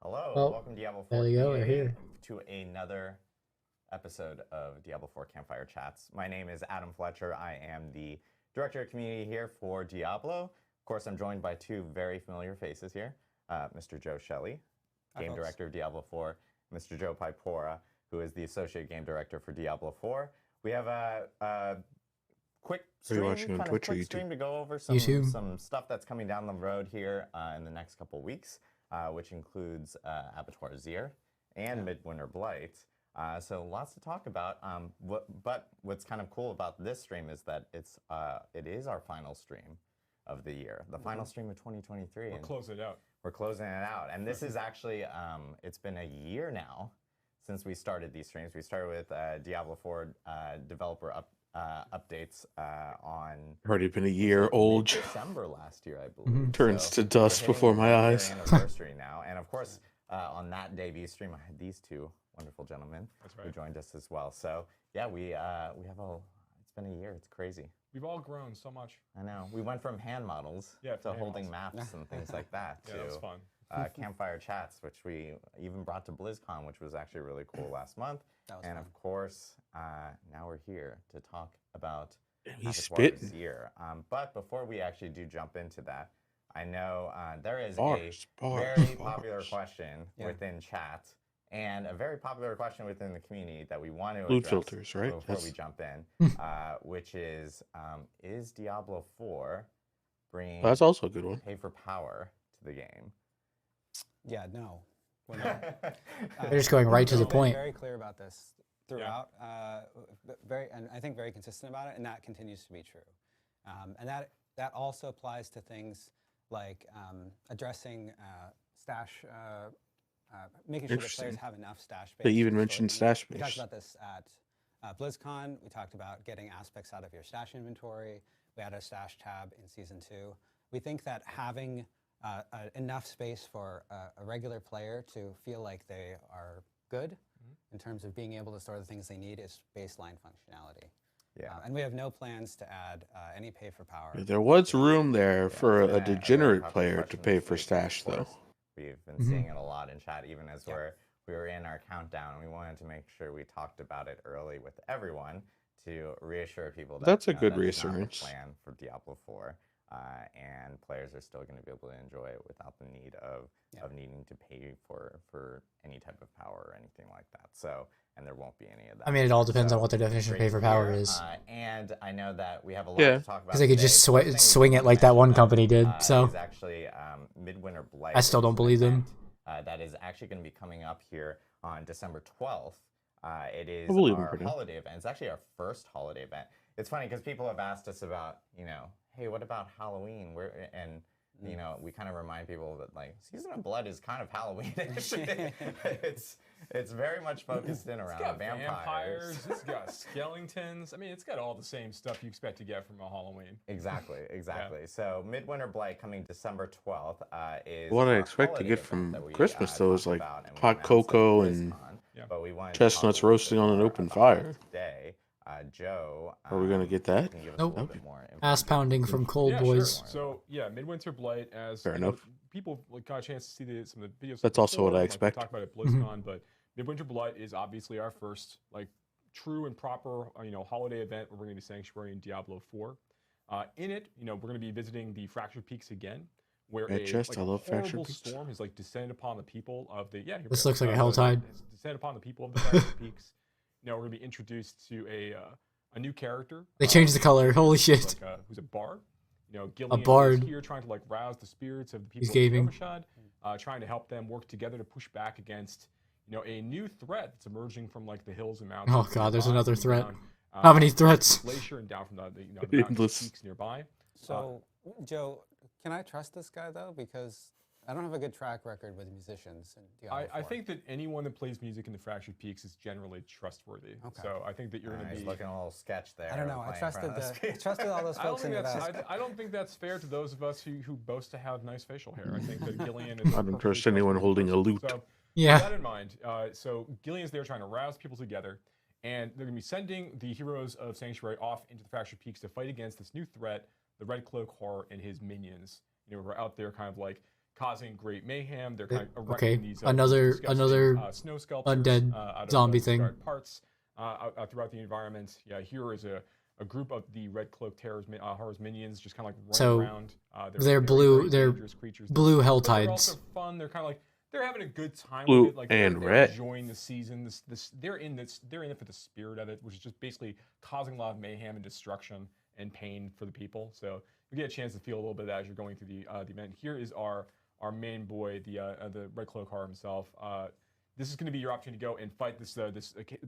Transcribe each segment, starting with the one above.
Hello, Well, welcome Diablo 4 there you go, we're community here. to another episode of Diablo 4 Campfire Chats. My name is Adam Fletcher. I am the Director of Community here for Diablo. Of course, I'm joined by two very familiar faces here. Mr. Joe Shelley, Game Director of Diablo 4, Mr. Joe Pipora, who is the Associate Game Director for Diablo 4. We have a quick stream, stream to go over some stuff that's coming down the road here in the next couple weeks, which includes Abattoir and Midwinter Blight. So lots to talk about. But what's kind of cool about this stream is that it is our final stream of the year, the final stream of 2023. We're closing it out. We're closing it out, and this is actually it's been a year now since we started these streams. We started with Diablo 4 developer updates on. Already been a year old. December last year, I believe. Turns to dust before my eyes. Anniversary now, and of course, on that debut stream, I had these two wonderful gentlemen who joined us as well. So yeah, we have it's been a year. It's crazy. We've all grown so much. I know. We went from hand models to holding maps and things like that Yeah, that was fun. Campfire Chats, which we even brought to BlizzCon, which was actually really cool last month. And of course, now we're here to talk about Abattoir's year. But before we actually do jump into that, I know there is a very popular question within chat and a very popular question within the community that we want to address filters, right? before we jump in, which is Diablo 4 bringing that's also a good one. pay for power to the game? Yeah, no. We're not. They're just going right to the We've been point. Very clear about this throughout, and I think very consistent about it, and that continues to be true. And that also applies to things like addressing stash, making sure that players have enough stash space. They even mentioned stash space. We talked about this at BlizzCon. We talked about getting aspects out of your stash inventory. We had a stash tab in Season 2. We think that having enough space for a regular player to feel like they are good in terms of being able to store the things they need is baseline functionality. Yeah. And we have no plans to add any pay for power. There was room there for a degenerate player to pay for stash, though. We've been seeing it a lot in chat, even as we were in our countdown. We wanted to make sure we talked about it early with everyone to reassure people that that's a good that's reassurance. not the plan for Diablo 4. And players are still going to be able to enjoy it without the need of needing to pay for any type of power or anything like that. So, and there won't be any of that. I mean, it all depends on what their definition of pay for power is. And I know that we have a lot to talk about. Because they could just swing it like that one company did. So is actually Midwinter Blight. I still don't believe them. That is actually going to be coming up here on December 12th. It is our holiday event. It's actually our first holiday event. It's funny because people have asked us about, hey, what about Halloween? We kind of remind people that like Season of Blood is kind of Halloween. it's very much focused in around vampires. It's got skeletons. I mean, it's got all the same stuff you expect to get from a Halloween. Exactly. Yeah. So Midwinter Blight coming December 12th is what I expect to get from Christmas though is like hot cocoa and chestnuts roasting on an open fire. Today. Joe, are we gonna get that? Nope. Ass pounding from Cold Boys. Sure. So yeah, Midwinter Blight, as fair enough. People got a chance to see some of the videos. That's also what I expect. We talked about it at BlizzCon, but Midwinter Blight is obviously our first true and proper holiday event. We're going to be Sanctuary in Diablo 4. In it, we're going to be visiting the Fractured Peaks again, where a horrible storm has descended upon the people of the This looks like a helltide. Descended upon the people of the Fractured Peaks. We're going to be introduced to a new character. They changed the color. Holy shit. Who's a bard. Gillian a bard. is here trying to rouse the spirits of the people of Overshad, trying to help them work together to push back against a new threat that's emerging from the hills and mountains. Oh god, there's another threat. How many threats? Glacier and down from the mountain peaks nearby. So, Joe, can I trust this guy though? Because I don't have a good track record with musicians. I think that anyone that plays music in the Fractured Peaks is generally trustworthy. Okay. So I think that you're going to be looking a little sketch there. I don't know. I trusted all those folks in the West. I don't think that's fair to those of us who boast to have nice facial hair. I think that Gillian is. I don't trust anyone holding a lute. So, yeah. With that in mind, so Gillian's there trying to rouse people together, and they're going to be sending the heroes of Sanctuary off into the Fractured Peaks to fight against this new threat, the Red Cloak Horror and his minions. We're out there kind of causing great mayhem. They're kind of Okay, erecting these another snow sculptures undead out of zombie thing. discarded parts out throughout the environment. Yeah, here is a group of the Red Cloak Horror's minions just kind of like running around. They're very, blue. very they're dangerous creatures. blue But they're Helltides. also fun. They're kind of like they're having a good time Blue with it. Like and they're red. enjoying the season. They're in it for the spirit of it, which is just basically causing a lot of mayhem and destruction and pain for the people. So you get a chance to feel a little bit of that as you're going through the event. Here is our main boy, the Red Cloak Horror himself. This is going to be your opportunity to go and fight this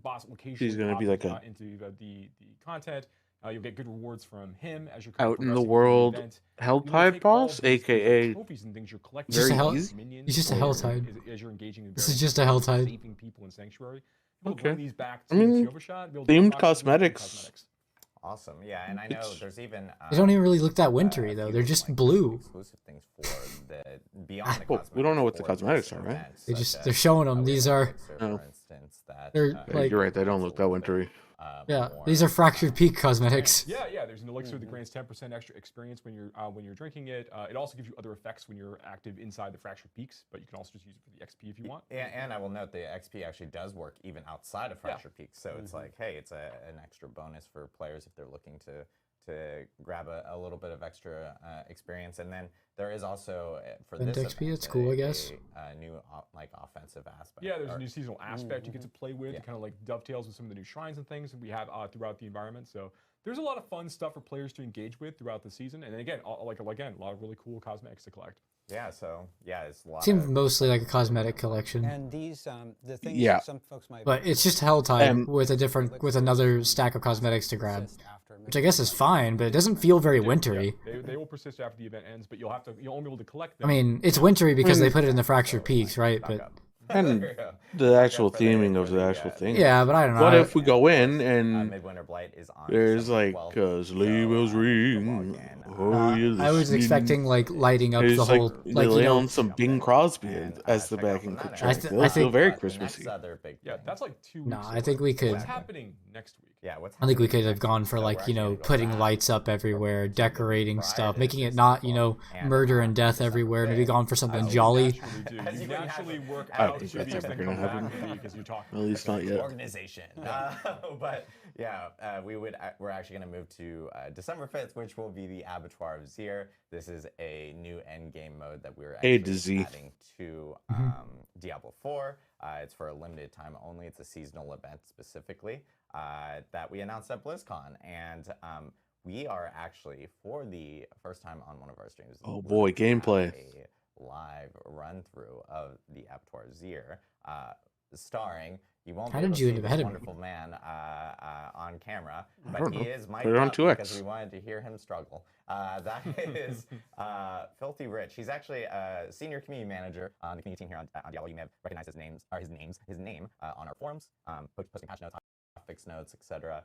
boss occasionally. He's going to be like into the content. You'll get good rewards from him as you're out in the progressing through world event. Helltide boss, aka trophies and things you're collecting. Just a hell- minions he's just a Helltide. As you're engaging in This is various just a Helltide. saving people in Sanctuary. You'll Okay. bring these back to I mean, Overshot. themed cosmetics. Awesome. Yeah, and I know there's even They don't even really look that wintry though. They're just blue. exclusive things for the beyond the Well, we don't know what the cosmetics cosmetics for are, right? this They event, just such they're as, showing them. we These have are Elixir, Oh. for instance, that They're, Yeah, like- you're right. They don't look that wintry. yeah. more, These are Fractured Peak cosmetics. Yeah, there's an elixir that grants 10% extra experience when you're drinking it. It also gives you other effects when you're active inside the Fractured Peaks, but you can also just use it for the XP if you want. And I will note the XP actually does work even outside of Fracture Peaks. So it's like, hey, it's an extra bonus for players if they're looking to grab a little bit of extra experience. And then there is also for Vent this XP, event, that's cool, I guess. a new like offensive aspect. Yeah, there's or- a new seasonal aspect you get to play with. It kind of like dovetails with some of the new shrines and things that we have throughout the environment. So there's a lot of fun stuff for players to engage with throughout the season. And then again, a lot of really cool cosmetics to collect. Yeah, so yeah, it's a lot Seems of mostly like a cosmetic collection. And these, the things Yeah. some folks might. But it's just Helltide And- with another stack of cosmetics to grab, persist after which I guess is fine, but it doesn't feel very wintry. They will persist after the event ends, but you'll only be able to collect I them. mean, it's wintry because they put it in the Fractured Peaks, right? But And the actual theming of the actual thing. yeah, but I don't know. What if we go in and Midwinter Blight is on. there's December like 12th, sleigh bells so, ring? log in, Oh, yeah, I was the expecting like lighting up It's the whole like like lay on some Bing Crosby and, as the check out backing from that picture. end. It'll I feel think- very But the next Christmassy. other big yeah, thing- that's like 2 No, weeks I think we could. What's happening next week? Yeah, what's I think we happening could have next gone week? for So like, we're you know, actually gonna putting go back lights up to everywhere, the decorating Friday stuff, making this it not, you fall, know, and murder and death December everywhere. Maybe 5th. gone for something You jolly. Naturally do. As You you would naturally have- work I don't out think 2 that's weeks, ever then gonna come back happen. to the week as you talk. At least not yet. Organization. But yeah, we're actually going to move to December 5th, which will be the Abattoir of Zir. This is a new end game mode that we're A actually to Z. adding to Diablo 4. It's for a limited time only. It's a seasonal event specifically that we announced at BlizzCon. And we are actually, for the first time on one of our streams, Oh we're boy, gonna have gameplay. a live run through of the Abattoir of Zir, starring. You won't How be able did to you see end up this ahead of me? wonderful man on camera, I but don't he know. is mic'd Put it on up 2x. because we wanted to hear him struggle. That is Filthy Rich. He's actually a senior community manager on the community team here on Diablo. You may have recognized his name on our forums, posting patch notes, fix notes, etc.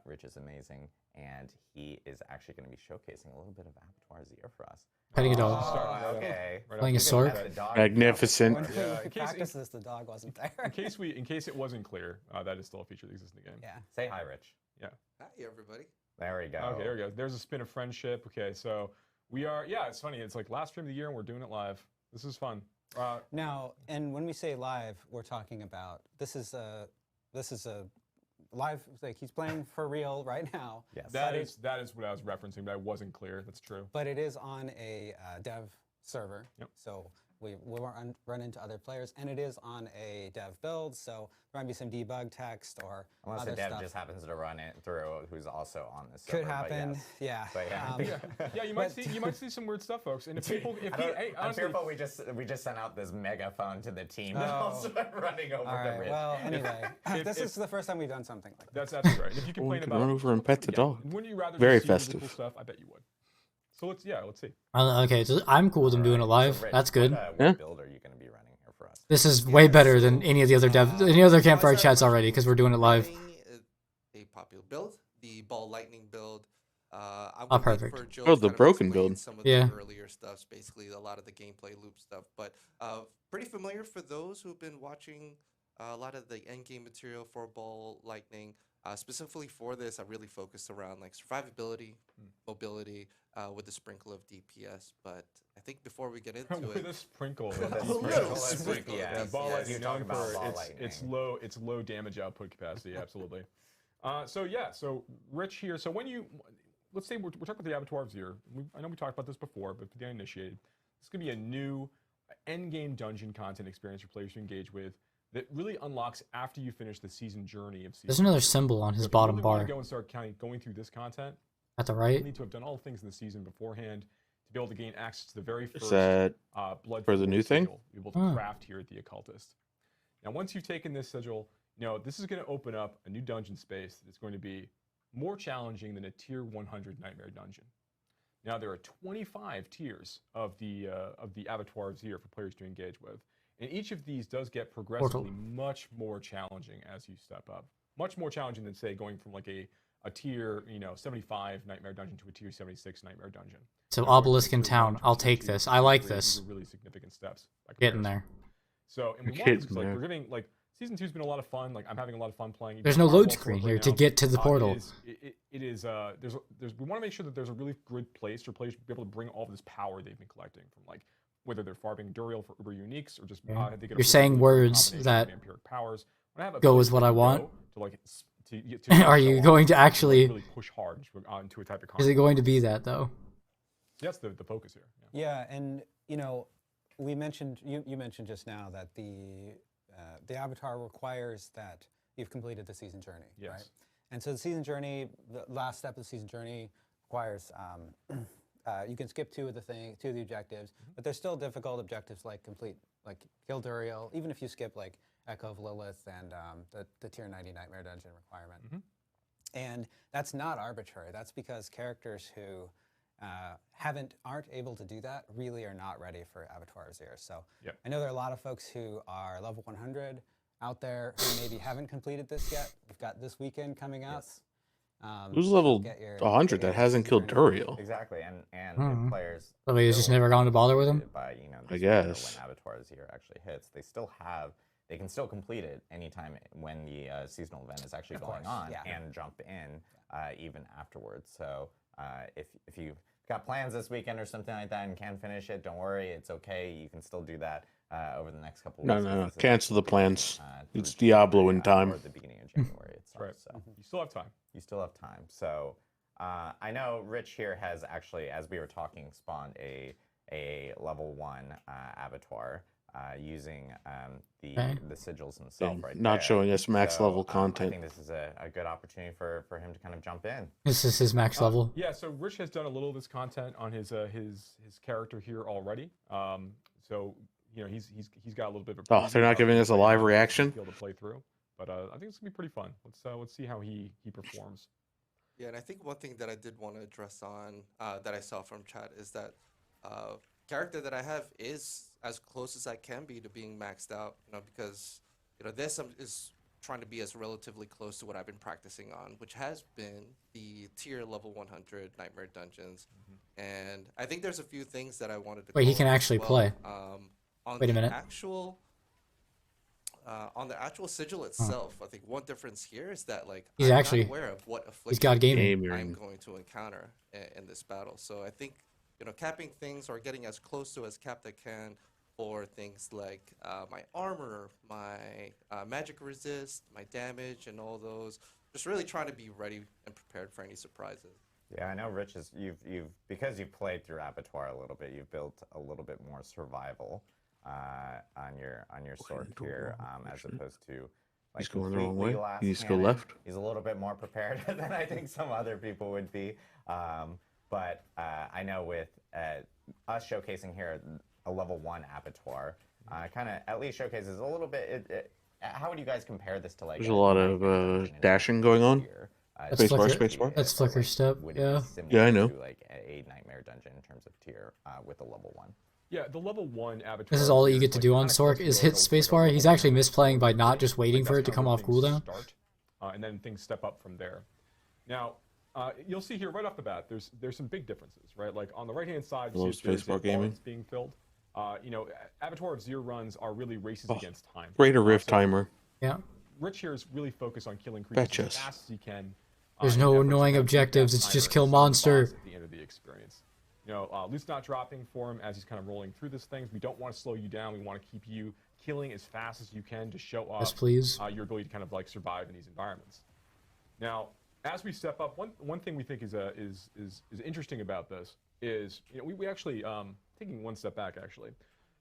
Rich is amazing, and he is actually going to be showcasing a little bit of Abattoir Zir for us. Petting a dog. Oh, okay. Playing a sword. Magnificent. When Yeah, we in case- practiced this, the dog wasn't there. In case it wasn't clear, that is still a feature that exists in the game. Yeah. Say hi, Rich. Yeah. Hi, everybody. There we go. Okay, there we go. There's a spin of friendship. Okay, so we are. Yeah, it's funny. It's like last stream of the year, and we're doing it live. This is fun. Now, and when we say live, we're talking about this is a live, like he's playing for real right now. Yes. That is what I was referencing, but I wasn't clear. That's true. But it is on a dev server. Yep. So we won't run into other players, and it is on a dev build. So there might be some debug text or Unless other the dev stuff. just happens to run it through, who's also on this. Could server, but happen. yes. Yeah. But yeah. Yeah, you might see some weird stuff, folks. And if people, I'm honestly, fearful we just sent out this megaphone to the team Oh. and start running over All the right. bridge. Well, anyway, this if- is the first time we've done something like that. that's absolutely right. And if you Or we complain could about run over and pet the dog. wouldn't you rather Very just see really cool festive. stuff? I bet you would. So let's see. Okay, so I'm cool with them doing it live. So, Rich, That's good. What Yeah. build are you going to be running here for us? This is way better than any of the other campfire chats already because we're doing it live. A popular build, the ball lightning build. I Oh, would like perfect. for Joe Oh, to the kind of broken explain build. Some of Yeah. the earlier stuffs, basically a lot of the gameplay loop stuff, but pretty familiar for those who've been watching a lot of the end game material for ball lightning. Specifically for this, I really focused around like survivability, mobility, with a sprinkle of DPS. But I think before we get into With it, a sprinkle. sprinkle. Yeah, ball Yes. lightning. Talk Known about for ball it's lightning. low damage output capacity. Absolutely. So Rich here. So let's say we're talking about the Abattoir here. I know we talked about this before, but for the uninitiated, it's gonna be a new end game dungeon content experience for players to engage with that really unlocks after you finish the season journey of season. There's another symbol on his bottom If you really bar. want to go and start going through this content, At the you right. need to have done all the things in the season beforehand to be able to gain access to the very first Is that blood for the new thing? sigil you'll be able to craft here at the Occultist. Now, once you've taken this sigil, this is going to open up a new dungeon space that's going to be more challenging than a tier 100 Nightmare dungeon. Now, there are 25 tiers of the Abattoirs here for players to engage with, and each of these does get progressively much more challenging as you step up. Much more challenging than, say, going from like a tier 75 Nightmare dungeon to a tier 76 Nightmare dungeon. So obelisk in town. I'll take this. I like this. Really significant steps. Getting there. So, and we want this because we're giving season 2's been a lot of fun. I'm having a lot of fun playing. There's no load screen here to get to the portal. We want to make sure that there's a really good place for players to be able to bring all of this power they've been collecting from whether they're farming Duriel for Uber Uniques or just You're saying words that go with what I want. Are you going to actually really push hard into a type of content? Is it going to be that though? That's the focus here. Yeah, and we mentioned you mentioned just now that the Abattoir requires that you've completed the season journey, yes. right? And so the season journey, the last step of the season journey requires you can skip two of the objectives, but there's still difficult objectives like kill Duriel, even if you skip Echo of Lilith and the tier 90 Nightmare dungeon requirement. And that's not arbitrary. That's because characters who aren't able to do that really are not ready for Abattoir Zero. So I know there are a lot of folks who are level 100 out there who maybe haven't completed this yet. We've got this weekend coming up. Yes. Who's level 100 that hasn't killed Duriel? Exactly, and if players. Somebody's just never gone to bother with him. By, I guess. When Abattoir Zero actually hits, they can still complete it anytime when the seasonal event is actually going on and jump in even afterwards. So if you've got plans this weekend or something like that and can't finish it, don't worry, it's okay. You can still do that over the next couple of weeks. No. Cancel the plans. It's Diablo in time. Or at the beginning of January itself. Right. So you still have time. You still have time. So I know Rich here has actually, as we were talking, spawned a level 1 Abattoir. Using the sigils himself right not there. showing us max level I content. think this is a good opportunity for him to kind of jump in. This is his max level. Yeah, so Rich has done a little of this content on his character here already. So he's got a little bit of a They're not giving us a live reaction? To play through, but I think it's gonna be pretty fun. Let's see how he performs. Yeah, and I think one thing that I did want to address on that I saw from chat is that character that I have is as close as I can be to being maxed out, because this is trying to be as relatively close to what I've been practicing on, which has been the tier level 100 Nightmare dungeons. And I think there's a few things that I wanted to. Wait, he can actually play. Wait a minute. On the actual sigil itself, I think one difference here is that he's I'm actually not aware of what he's got gaming. I'm going to encounter in this battle. So I think capping things or getting as close to as capped I can for things like my armor, my magic resist, my damage, and all those. Just really trying to be ready and prepared for any surprises. Yeah, I know Rich is because you've played through Abattoir a little bit, you've built a little bit more survival on your sword here, as opposed to he's going the wrong way. He needs to go left. He's a little bit more prepared than I think some other people would be. But I know with us showcasing here a level 1 Abattoir, kind of at least showcases a little bit. How would you guys compare this to There's a lot of dashing going on. Spacebar. That's Flicker Step. Yeah. Yeah, I know. To a Nightmare dungeon in terms of tier with a level 1. Yeah, the level 1 Abattoir. This is all you get to do on Sork is hit spacebar. He's actually misplaying by not just waiting for it to come off cooldown. And then things step up from there. Now, you'll see here right off the bat, there's some big differences, right? Like on the right-hand side, there's spacebar gaming being filled. Abattoir Zero runs are really races against time. Greater Rift timer. Yeah. Rich here is really focused on killing creatures as fast as he can. There's no annoying objectives. It's just kill monster. At the end of the experience. loot's not dropping for him as he's kind of rolling through these things. We don't want to slow you down. We want to keep you killing as fast as you can to show off Yes, please. Your ability to kind of like survive in these environments. Now, as we step up, one thing we think is interesting about this is we actually taking one step back actually.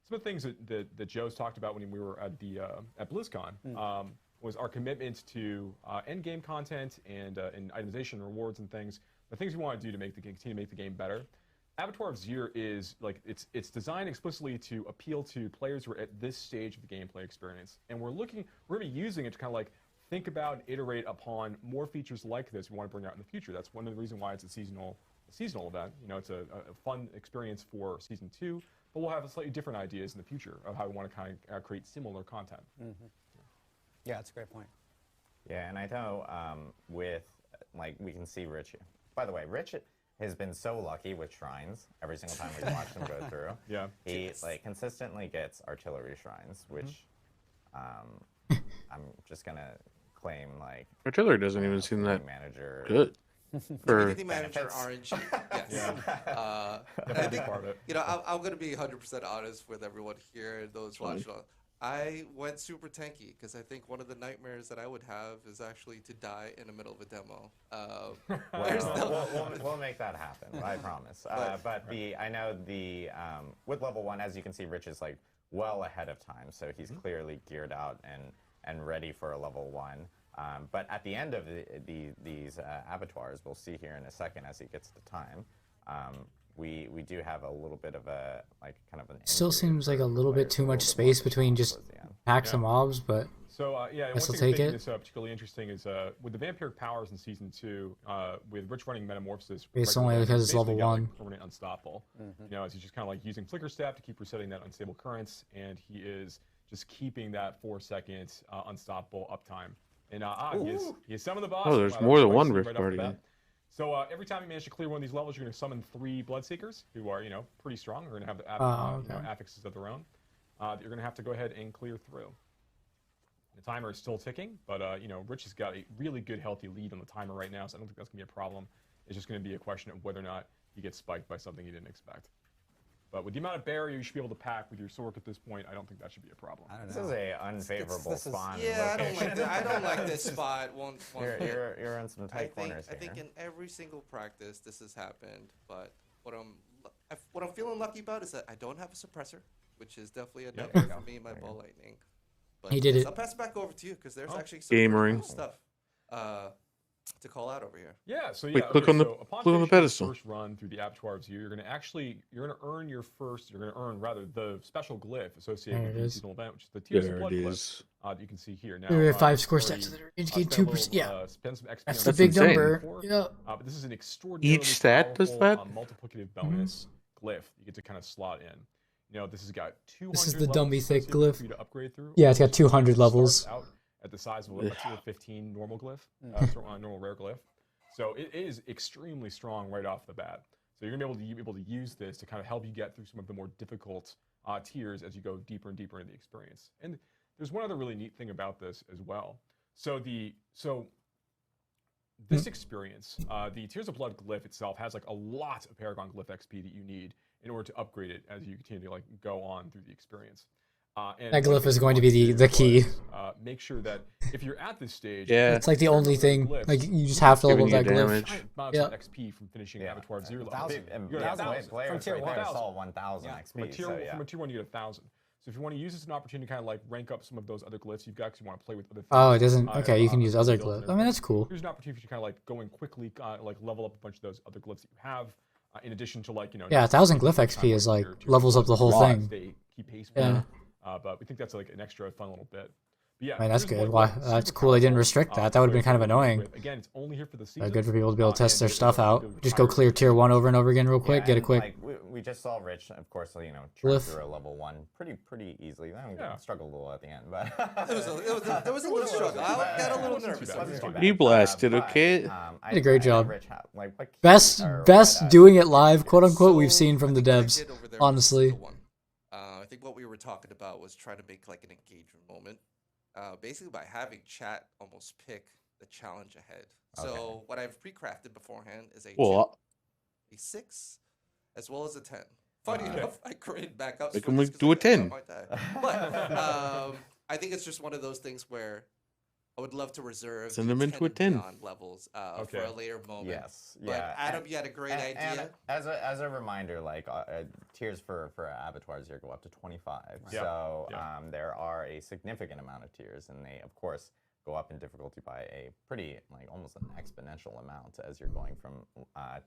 Some of the things that Joe's talked about when we were at BlizzCon was our commitment to end game content and itemization, rewards, and things. The things we want to do to continue to make the game better. Abattoir of Zir is like it's designed explicitly to appeal to players who are at this stage of the gameplay experience, and we're going to be using it to kind of like think about and iterate upon more features like this we want to bring out in the future. That's one of the reasons why it's a seasonal event. It's a fun experience for season 2, but we'll have slightly different ideas in the future of how we want to kind of create similar content. Yeah, that's a great point. Yeah, and I know with we can see Rich. By the way, Rich has been so lucky with shrines every single time we've watched him go through. Yeah. He consistently gets artillery shrines, which I'm just gonna claim artillery doesn't even seem that manager good. Community manager RNG. Yes. Yeah. I think, part of it. I'm going to be 100% honest with everyone here and those watching. I went super tanky because I think one of the nightmares that I would have is actually to die in the middle of a demo. We'll make that happen. I promise. But I know with level 1, as you can see, Rich is well ahead of time, so he's clearly geared out and ready for a level 1. But at the end of these abattoirs, we'll see here in a second as he gets to time, we do have a little bit of a kind of an. Still seems like a little bit too much space between just packs of mobs, but so one guess thing I'll take making it. this particularly interesting is with the vampiric powers in season 2, with Rich running Metamorphosis. it's only because it's level basically got, 1. Permanent unstoppable. As he's just kind of using flicker step to keep resetting that unstable currents, and he is just keeping that 4-second unstoppable uptime. And he has summoned the boss. Oh, there's more than one Rift right Guardian. So every time you manage to clear one of these levels, you're going to summon 3 Bloodseekers, who are pretty strong. They're going to have the affixes of their own. You're going to have to go ahead and clear through. The timer is still ticking, but Rich has got a really good, healthy lead on the timer right now, so I don't think that's going to be a problem. It's just going to be a question of whether or not you get spiked by something you didn't expect. But with the amount of barrier you should be able to pack with your Sork at this point, I don't think that should be a problem. This is a unfavorable spawn. Yeah, I don't like this spot. You're in some tight corners I think in every single practice this has happened, but what I'm feeling lucky about is that I don't have a suppressor, which is definitely a nightmare for me and my ball lightning. But He did it. I'll pass it back over to you because there's actually some Gamering. cool stuff to call out over here. Yeah, so Wait, click on the pedestal. First run through the Abattoir of Zir, you're going to earn the special glyph associated with the seasonal event, which is the Tears of Blood glyph. You can see here now. There are 5 score stats that are gain 2%. Yeah, spend some XP that's on the big insane. number. Yeah. But this is an extraordinarily Each stat does powerful, that? multiplicative bonus glyph you get to kind of slot in. This has got 200 This is the levels dummy thick associated glyph. for you to upgrade through. Yeah, it's got 200 Starts levels. out at the size of a tier 15 normal glyph, normal rare glyph. So it is extremely strong right off the bat. So you're going to be able to use this to kind of help you get through some of the more difficult tiers as you go deeper and deeper into the experience. And there's one other really neat thing about this as well. So this experience, the Tears of Blood glyph itself has a lot of Paragon glyph XP that you need in order to upgrade it as you continue to go on through the experience. And That glyph is going to be the key. Make sure that if you're at this stage, It's the only thing. You just have to level that Giving you glyph. damage. yeah. XP from finishing Abattoir of Zir level. 1,000. You're at 1,000. Players From tier right there 1,000. saw 1,000 XP. From a tier, so, yeah. from a tier 1, you get 1,000. So if you want to use this as an opportunity to kind of rank up some of those other glyphs you've got because you want to play with other things. Oh, it doesn't. Okay, you can use other builds glyphs. I mean, that's cool. Here's an opportunity for you to kind of go and quickly level up a bunch of those other glyphs that you have, in addition to Yeah, 1,000 glyph XP is levels up the whole thing. Keep pace with Yeah. but we think that's an extra fun little bit. But yeah, I mean, that's here's good. one Why? glyph, That's super cool. They didn't powerful, restrict that. That would have been kind of annoying. Again, it's only here for the season. Good for people to be able to test their and stuff to out. be able to Just go retire clear tier 1 over and over again real quick. Get it and, quick. we just saw Rich, of course, churn Glyph. through a level 1 pretty easily. I Yeah. struggled a little at the end, but There was a little struggle. I got a little nervous. He blasted, okay? Did a great job. Rich, Best doing it live, quote unquote, we've seen from the devs. Honestly. I think what we were talking about was trying to make an engagement moment, basically by having chat almost pick the challenge ahead. So what I've pre-crafted beforehand is a 2, a 6, as well as a 10. Funny enough, I created backups. Make them do a 10. But I think it's just one of those things where I would love to reserve Send them into a 10 beyond levels for a later moment. Yes, But yeah. Adam, you had a great idea. And as a reminder, like tiers for abattoirs here go up to 25. Yeah. So Yeah. there are a significant amount of tiers, and they of course go up in difficulty by a pretty almost an exponential amount as you're going from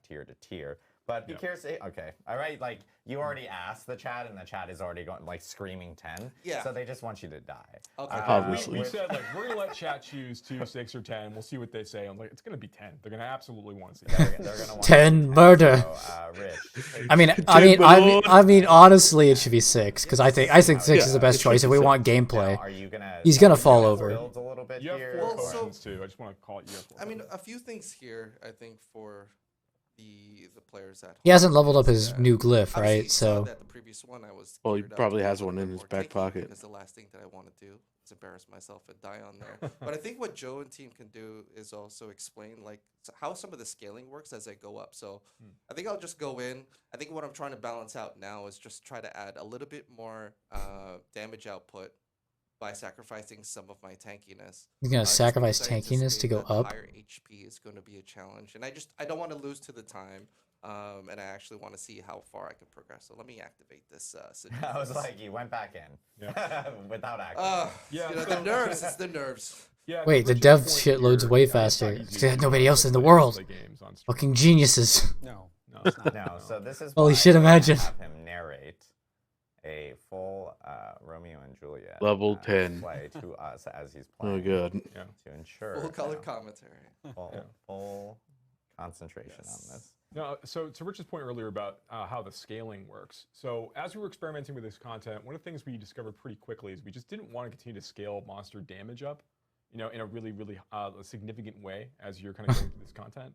tier to tier. But be curious. Okay, all right. Like you already asked the chat, and the chat is already going screaming 10. Yeah. So they just want you to die. Okay. Obviously. We said we're gonna let chat choose 2, 6, or 10. We'll see what they say. I'm like, it's gonna be 10. They're gonna absolutely want to see. They're gonna want 10 murder. So, Rich. I mean, honestly, it should be 6 because I think 6 is the best choice if we want gameplay. Are you gonna? He's gonna fall over. Build a little bit You have here. 4 Well, so- questions too. I just want to call it. You have 4 I mean, a few things here. I think for the players at home. He hasn't leveled up is his that- new glyph, obviously right? you saw So that the previous one I was. Well, he geared up probably to has do one in more his back tanking pocket. Because the last thing that I want to do is embarrass myself and die on there. But I think what Joe and team can do is also explain how some of the scaling works as I go up. So I think I'll just go in. I think what I'm trying to balance out now is just try to add a little bit more damage output by sacrificing some of my tankiness. he's gonna Just sacrifice because I tankiness to anticipate go that the up. higher HP is going to be a challenge, and I don't want to lose to the time, and I actually want to see how far I can progress. So let me activate this. I was like, you went back in without acting. Yeah, You know, so- the nerves. It's the nerves. Yeah, to Wait, the Rich's dev point shit here, loads way it's not faster. easy Because to had nobody do else in the play world. games on stream. Fucking geniuses. No. No. No, so this is Holy why shit, I imagine. have him narrate a full Romeo and Juliet Level 10. play to us as he's Oh playing god. to ensure Full color you know, commentary. full concentration on this. No, so to Rich's point earlier about how the scaling works. So as we were experimenting with this content, one of the things we discovered pretty quickly is we just didn't want to continue to scale monster damage up, in a really, really significant way as you're kind of going through this content.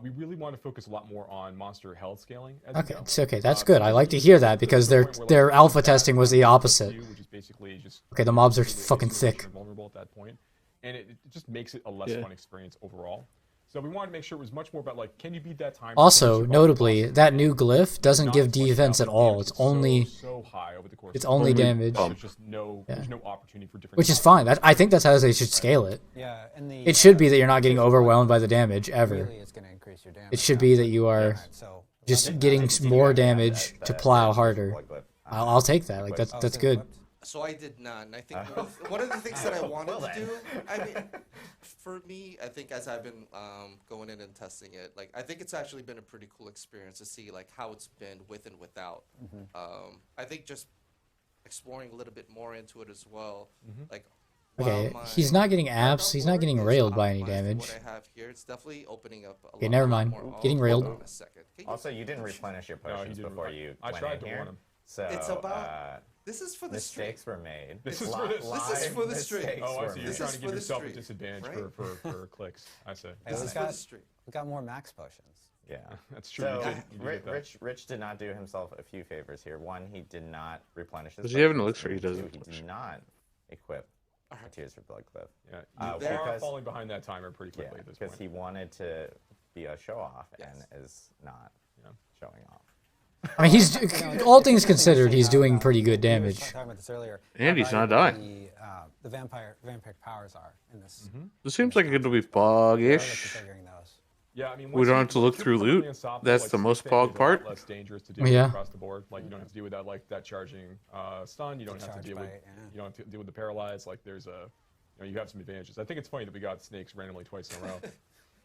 We really want to focus a lot more on monster health scaling. As Okay, we go. it's okay. That's good. I like to hear that because their alpha testing was the opposite. Which is basically just Okay, the mobs are really fucking isolation thick. and vulnerable at that point, and it just makes it a less Yeah. fun experience overall. So we wanted to make sure it was much more about can you beat that time? Also, notably, that new glyph doesn't give defense at all. It's only so high over the course. it's of only the game. damage, There's just there's no opportunity for different. which is fine. I think that's how they should scale it. Yeah, and the It should be that you're not getting overwhelmed by the damage ever. really it's going to increase your damage. It should be that you are Alright, so just getting more damage to plow harder. I'll take that. Like that's it's good. equipped? So I did not, and I think one of the things that I wanted to do, I mean, for me, I think as I've been going in and testing it, I think it's actually been a pretty cool experience to see how it's been with and without. I think just exploring a little bit more into it as well, Okay, while he's my not getting apps. He's not getting is railed by any optimized for damage. What I have here, it's definitely opening up a Okay, lot never mind. more. Getting Hold railed. on a second. Can you- Also, you didn't replenish your No, he potions didn't before replen- you I went tried in to here. warn him. So It's about. This is for the stream. mistakes were made. This is for this. This is for the stream. mistakes Oh, I were see. You're This made. trying is to for give the yourself a street, disadvantage right? for clicks. I see. This we've is for got- the stream. we got more max potions. Yeah. That's true. So You did get that. Rich did not do himself a few favors here. One, he did not replenish his. Does he have an potions. elixir? He Two, doesn't. He did not equip a Tears for Blood Cliff. Yeah, you there- are because- falling behind that timer pretty Yeah, quickly at this because point. he wanted to be a show off Yes. and is not Yeah. showing off. I mean, he's all things considered, he's doing pretty good We were damage. talking about this earlier. And how he's not valuable dying. The vampiric powers are in this. It seems like it's gonna be I look fog-ish. to figuring those. Yeah, I mean, We once don't you- have to look once you're through perfectly loot. unstoppable, That's the most Snake fog is a lot part. Less dangerous to deal Yeah. with across the board. You don't have to deal with that charging stun. You don't have to Charge deal with bite, yeah. you don't have to deal with the paralyzed. There's you have some advantages. I think it's funny that we got snakes randomly twice in a row.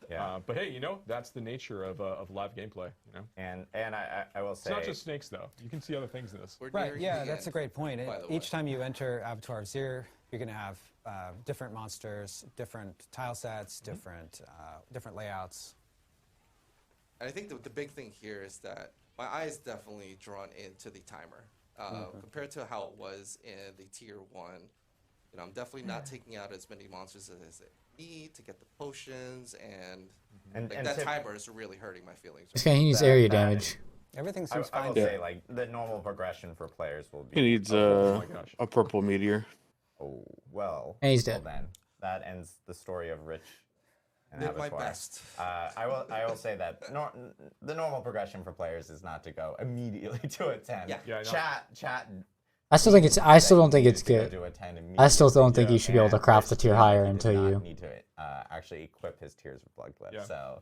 Yeah. But hey, that's the nature of live gameplay. And I will It's say not just snakes though. You can see other things in this. We're Right, nearing yeah, the that's a end, great point. by the way. Each time you enter Abattoir of Zir, you're going to have different monsters, different tile sets, different layouts. And I think the big thing here is that my eye is definitely drawn into the timer compared to how it was in the tier 1. I'm definitely not taking out as many monsters as I need to get the potions, and that timer is really hurting my feelings. This guy needs area damage. Everything I seems will fine. say the normal progression for players will be. He needs my gosh. a purple meteor. Oh well. And he's well dead. then that ends the story of Rich Did my best. I will say that the normal progression for players is not to go immediately to a 10. Yeah. Chat. I still don't think it's good. To a 10 I still don't think Yeah. you should be able to craft the tier higher until you. Need to actually equip his Tears of Blood glyph. Yeah. So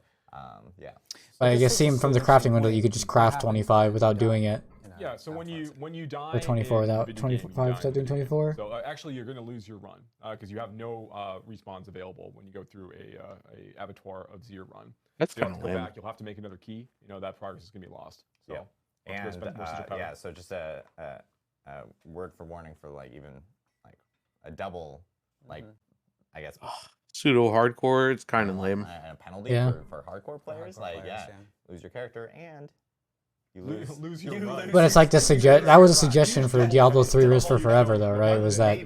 yeah. But I guess from the crafting window, you could just craft 25 without doing it. Yeah, so when you die, Or 24 in without the video game, you 25 die without in the doing video game. 24? So actually, you're going to lose your run because you have no respawns available when you go through a Abattoir of Zir run. That's So you kind have of to go lame. back. You'll have to make another key. That progress is going to be lost. So Yeah. you'll have to go And spend most of your power. yeah, so just a word for warning for like even like a double like I guess Pseudo hardcore. It's kind of lame. a penalty Yeah. for hardcore players. Lose your character and you lose your run. But it's like that was a suggestion for Diablo 3 Risk for Forever, though, right? Was that in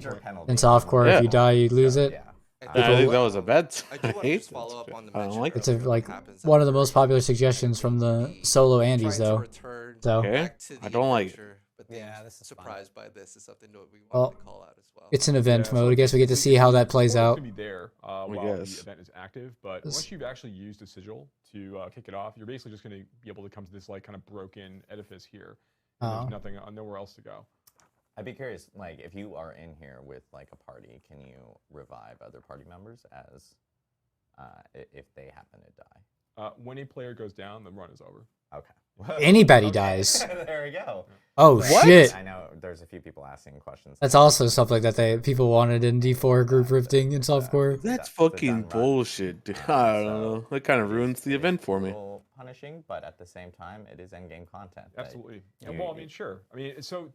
softcore, if you die, you lose it? I think that was a bad. I I do want to hate just follow up on the I don't mention like It's earlier like what happens one of the after most popular suggestions from the solo Andes, trying to though. return So Okay. back to I the don't like it. adventure, but Yeah, being this is fun. surprised by this is something that we Well, wanted to call out as well. it's an event Yeah, mode. so I guess we get to see how that plays It's out. going to be there while guess. the event is active, but This- once you've actually used a sigil to kick it off, you're basically just going to be able to come to this like kind of broken edifice here. And Oh. there's nothing, nowhere else to go. I'd be curious, like, if you are in here with like a party, can you revive other party members as if they happen to die? When a player goes down, the run is over. Okay. Anybody Okay, dies. There we go. Oh, But shit. I know there's a few people asking questions. That's also something that people wanted in D4 group rifting and softcore. That's the fucking done run. bullshit. Dude. I don't know. That kind of ruins the event for me. Punishing, but at the same time, it is endgame content. that Absolutely. Yeah, you- well, I mean, sure. I mean, so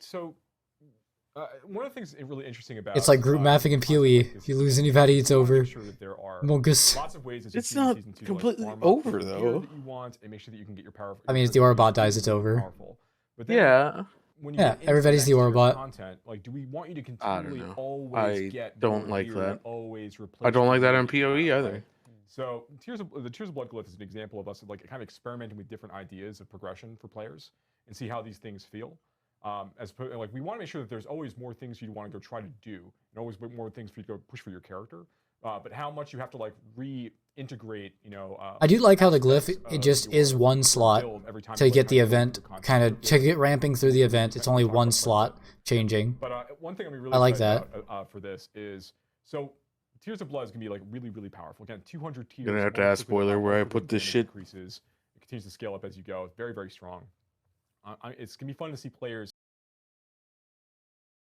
one of the things really interesting about It's like group mapping in content PoE. like this If you is lose that anybody, you it's wanna over. make sure that there are Mongus. lots of ways that It's you can not season 2 to, completely farm up over, the gear though. that you want and make sure that you can get your power. I mean, if the your Orbot gear dies, it's really over. powerful. But then Yeah. when you Yeah, get into everybody's the the next tier of Orbot. content, like, do we want you to I don't continually know. always I get don't your like gear that. and always replace I don't the like that gear in that you PoE have, either. right? So the Tears of Blood glyph is an example of us like kind of experimenting with different ideas of progression for players and see how these things feel. Like we want to make sure that there's always more things you want to go try to do, and always more things for you to go push for your character. But how much you have to like reintegrate, I do like how the glyph, aspects it of just is your one slot build every time to you, like, get the kinda go through event, content. kind of to get ramping through the event. It's only one slot changing. But one thing I'm really I like excited about, for this is so Tears of Blood is gonna be like really, really powerful. Again, 200 tiers. Gonna have to one ask particular Spoiler one where I particular put this damage shit. Increases. It continues to scale up as you go. It's very, very strong. It's gonna be fun to see players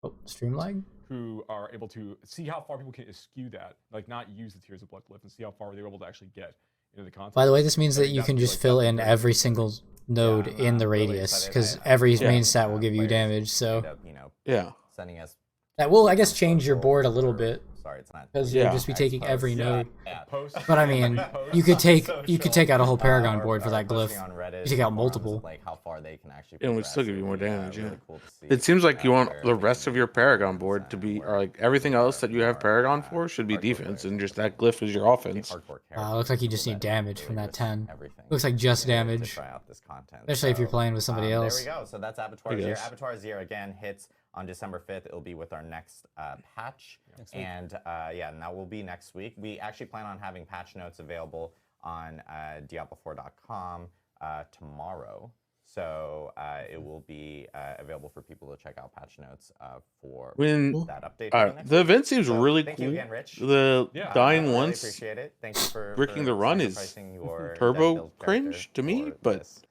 Oh, stream lag? who are able to see how far people can eschew that, like not use the Tears of Blood glyph, and see how far they're able to actually get into the content. By the way, this means I that think you that's can gonna be, just like, fill that's in very every interesting. single node I'm in the really radius, excited. because I every Yeah. main stat will give you players damage, so... end up, Yeah. sending us. That will, I guess, change your board a little bit, Sorry, it's not. because Yeah. you'll just be taking every node. Yeah. But I mean, you could take out a whole Paragon Or- board for or that posting glyph. on Reddit You take out forums of, multiple. like how far they can actually. It would still give you more progress. damage, Really yeah. cool to see, It seems like you want where the they rest can of your do Paragon things board to and be, where or like everything people else that you have are, Paragon for should be hardcore defense, players and just can that glyph is your offense. hardcore Wow, looks like you just people need that damage really from that risk 10. everything Looks like just to damage. try out this content. Especially if you're playing with somebody There else. we go. So that's Abattoir I Zero. guess. Abattoir Zero again hits on December 5th. It'll be with our next patch. And and that will be next week. We actually plan on having patch notes available on Diablo4.com tomorrow. So it will be available for people to check out patch notes for When that update. for next the week. event seems So really thank cool. you again, Rich. The Yeah. dying really once appreciate it. Thank you for breaking the run is sacrificing your turbo dead build cringe character to me, for but this,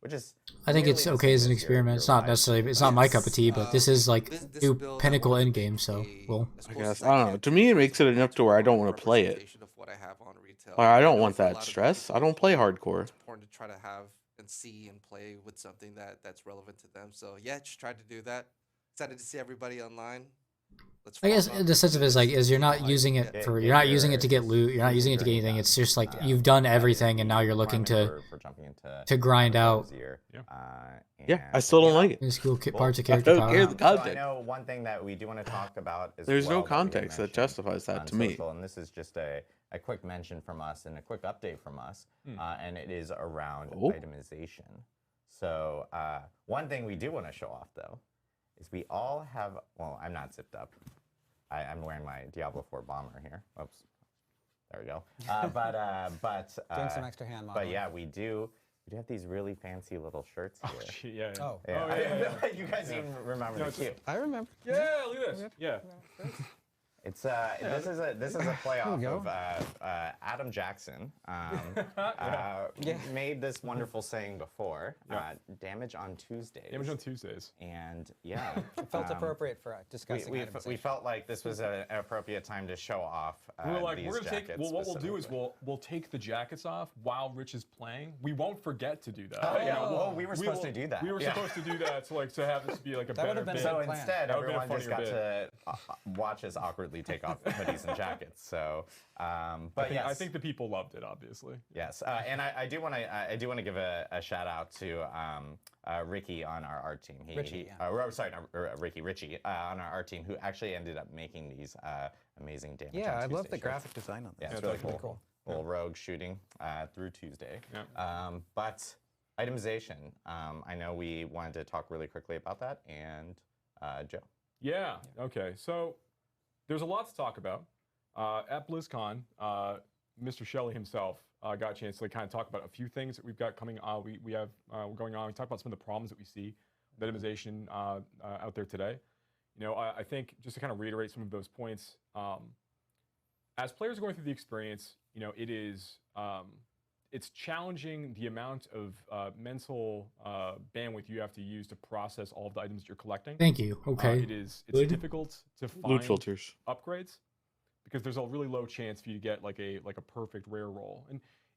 which is I think it's nearly the okay as same an as your experiment. It's not live necessarily, it's stream, not but my cup of tea, but this is like This new build, I pinnacle wanted to endgame, make so well. as I close guess as I don't know. can To me, it because makes it enough to where I don't want to play it. representation of what I have on retail. Like, I don't know want for a that lot of stress. people, I don't play hardcore. It's important to try to have and see and play with something that's relevant to them. So yeah, just tried to do that. Excited to see everybody online. Let's I guess follow up. the sense of it is like, is you're not Like, using yeah. it for, you're not using it to get loot, you're not using it to get anything. It's just like you've done everything and now you're looking to jumping into to grind out Year. Yeah. Yeah, I still don't like it. these cool Cool. parts of I character don't care power. the So I context. know one thing that we do want to talk about is There's no context that justifies that on to me. social, and this is just a quick mention from us and a quick update from us, and it is around Oh. itemization. So one thing we do want to show off, though, is we all have, well, I'm not zipped up. I'm wearing my Diablo 4 bomber here. Oops. There we go. But Doing some extra hand modeling. But yeah, we do have these really fancy little shirts here. Oh, gee, yeah. Oh. Yeah. Oh, yeah, I yeah. feel like you guys even remember the cue. I remember. Yeah, look at this. Yeah. It's this is a playoff go. of Adam Jackson Yeah. made this wonderful saying before, damage on Tuesdays. Damage on Tuesdays. And yeah, It felt appropriate for discussing itemization. we felt like this was an appropriate time to show off. We were like, these we're gonna take. jackets Well, what we'll do is specifically. we'll take the jackets off while Rich is playing. We won't forget to do that. Oh, yeah. You know, Well, we were supposed to do that. We were Yeah. supposed to do that to have this be like a That better would've been bit. so So plan. instead, That would've been a everyone just got funnier to watch us awkwardly take off hoodies and jackets. So, but I yes, think the people loved it, obviously. yes, and I do want to give a shout out to Ricky on our art team. Richie, Richie on our art team, who actually ended up making these amazing damage. Yeah, on I love Tuesday the shirts. graphic design on Yeah, this. it's Yeah, really that's cool. pretty Little rogue shooting through Tuesday. Yeah. But itemization, I know we wanted to talk really quickly about that, and Joe. Yeah. Okay. So there's a lot to talk about. At BlizzCon, Mr. Shelley himself got a chance to kind of talk about a few things that we've got coming. We have going on. We talked about some of the problems that we see with itemization out there today. You know, I think just to kind of reiterate some of those points, as players are going through the experience, you know, it is it's challenging the amount of mental bandwidth you have to use to process all of the items that you're collecting. Thank you. Okay. It's Good. difficult to Loot find filters. upgrades because there's a really low chance for you to get like a perfect rare roll.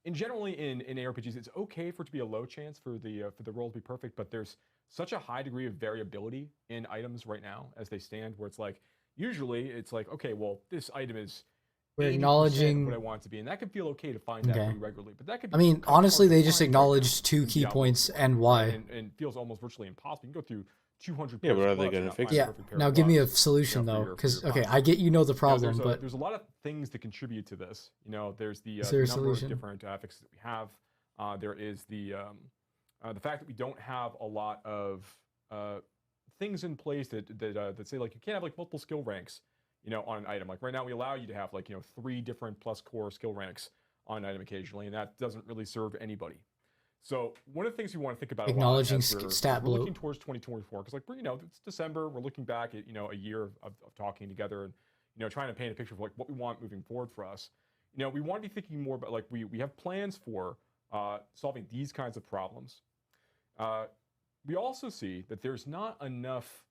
And generally in ARPGs, it's okay for it to be a low chance for the roll to be perfect, but there's such a high degree of variability in items right now as they stand, where it's like usually it's like, okay, well, this item is We're 80% acknowledging. what I want it to be, and that can feel okay to find that Okay. pretty regularly. But that could be I mean, kind of honestly, hard to they just find right now acknowledged two in key Diablo points 4, and why. and feels almost virtually impossible. You can go through 200 Yeah, pairs but of are they gloves gonna and not fix find it? a Yeah. perfect pair Now of give me a gloves, solution you know, though, for your because okay, box. I get you know the Now, problem, but there's a lot of things that contribute to this. You know, there's the Is there a number solution? of different fixes that we have. There is the fact that we don't have a lot of things in place that say like you can't have like multiple skill ranks, you know, on an item. Like right now we allow you to have like, you know, 3 different plus core skill ranks on an item occasionally, and that doesn't really serve anybody. So one of the things we want to think about Acknowledging a lot as stat we're bloat. looking towards 2024, because like we're, you know, it's December, we're looking back at, you know, a year of talking together and, you know, trying to paint a picture of like what we want moving forward for us. You know, we want to be thinking more about like we have plans for solving these kinds of problems. We also see that there's not enough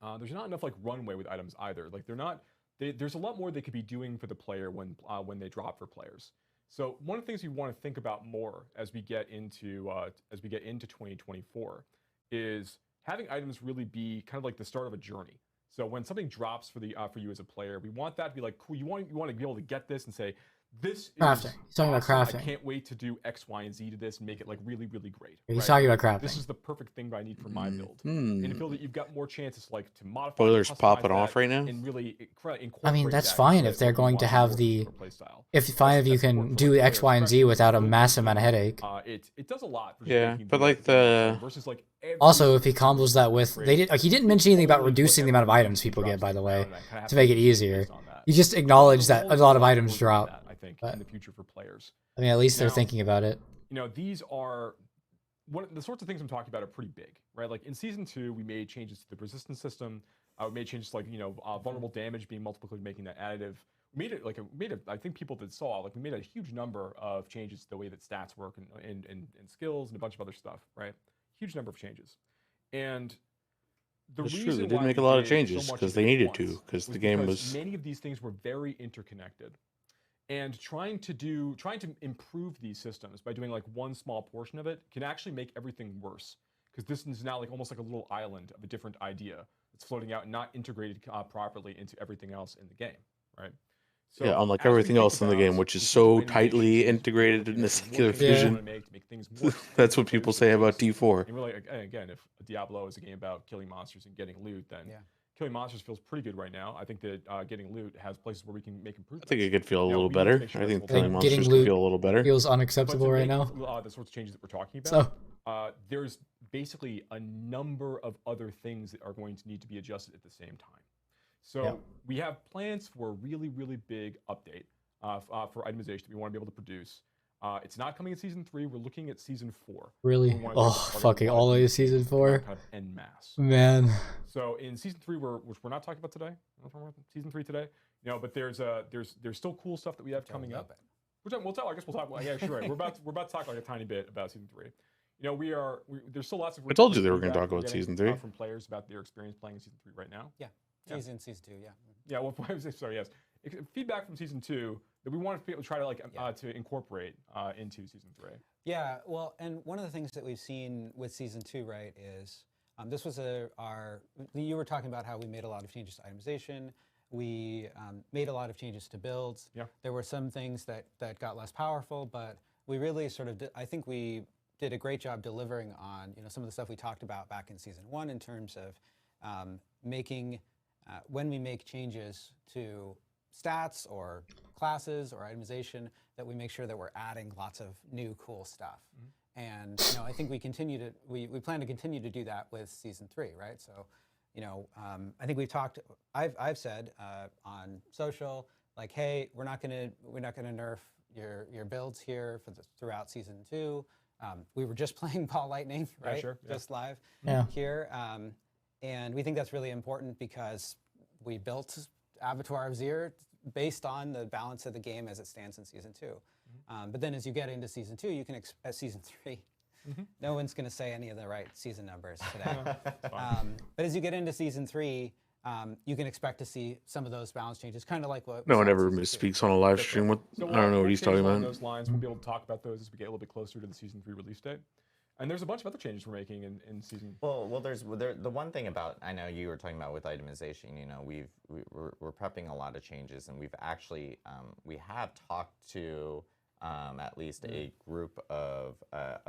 like runway with items either. Like there's a lot more they could be doing for the player when they drop for players. So one of the things we want to think about more as we get into 2024 is having items really be kind of like the start of a journey. So when something drops for you as a player, we want that to be like cool. You want to be able to get this and say, this crafting. is He's talking about awesome. crafting. I can't wait to do X, Y, and Z to this and make it like really, really great. He's right? talking about crafting. This is the perfect thing that I need for my build. And to feel that you've got more chances like to modify. Spoilers customize popping that, off right now? And really incorporate I mean, that's that fine into if they're what you going want to have more the. for play style. If 5 of you That's can important for do players, X, Y, and Z especially without a with massive amount of headache. It does a lot. For just Yeah, making but like versus like every Also, if he single combos that with, upgrade, they did. He didn't mention anything about only reducing the put amount of everything items people drops get. By the down, way, and I kinda have to make it think easier. based on that. You just acknowledge that a lot of items That, drop. I think but- in the future for players. I mean, at least they're Now- thinking about it. You know, these are the sorts of things I'm talking about are pretty big, right? Like in season 2, we made changes to the resistance system. We made changes to like, you know, vulnerable damage being multiplied, making that additive. We made it I think people that saw, like we made a huge number of changes to the way that stats work and skills and a bunch of other stuff, right? Huge number of changes. And the That's true, reason they did why make a we lot of did changes so much 'cause of they it at needed to, once 'cause the was game because was- many of these things were very interconnected. And trying to improve these systems by doing like one small portion of it can actually make everything worse, because this is now like almost like a little island of a different idea that's floating out and not integrated properly into everything else in the game, right? So Yeah, unlike as we everything think else in the about game, which is the so sorts of innovations tightly and integrated in the what secular changes we fusion. wanna make to make things more That's what for people players say to about use. D4. And really, again, if Diablo is a game about killing monsters and getting loot, then Yeah. killing monsters feels pretty good right now. I think that getting loot has places where we can make I improvements. think it could feel a You know, little we need to better. make sure I it's think all killing done. Getting monsters loot could feel a little better. Feels But unacceptable to right make now. the sorts of changes that we're talking about, So there's basically a number of other things that are going to need to be adjusted at the same time. So Yeah. we have plans for a really, really big update for itemization that we want to be able to produce. It's not coming in season 3. We're looking at season 4. Really? Oh, fucking all the way to season 4? Kind of en masse. Man. So in season 3, which we're not talking about today. We're not talking about season 3 today. But there's still cool stuff that we have coming up. Which we'll talk. I guess we'll talk. Yeah, sure. Right. We're about to talk like a tiny bit about season 3. There's still lots of. I told you they were going to talk about season 3 from players about their experience playing in season 3 right now. Yeah. Season 2. Yeah. Yeah. Well, sorry. Yes. Feedback from season 2 that we want to be able to try to to incorporate into season 3. Yeah, well, and one of the things that we've seen with season 2, right, is this was you were talking about how we made a lot of changes to itemization. We made a lot of changes to builds. Yeah. There were some things that got less powerful, but we really sort of I think we did a great job delivering on some of the stuff we talked about back in season 1 in terms of making when we make changes to stats or classes or itemization, that we make sure that we're adding lots of new cool stuff. And I think we plan to continue to do that with season 3, right? So I think we've talked. I've said on social, like, hey, we're not gonna nerf your builds here throughout season 2. We were just playing Ball Lightning, right? Yeah, sure. Just live Yeah. here, and we think that's really important because we built Abattoir of Zir based on the balance of the game as it stands in season 2. But then as you get into season 2, you can season 3. No one's going to say any of the right season numbers today. But as you get into season 3, you can expect to see some of those balance changes, kind of like what. No one ever misspeaks on a live stream. I don't know what he's talking about. Those lines, we'll be able to talk about those as we get a little bit closer to the season 3 release date. And there's a bunch of other changes we're making in season. Well, there's the one thing about, I know you were talking about with itemization. We're prepping a lot of changes, and we've actually we have talked to at least a group of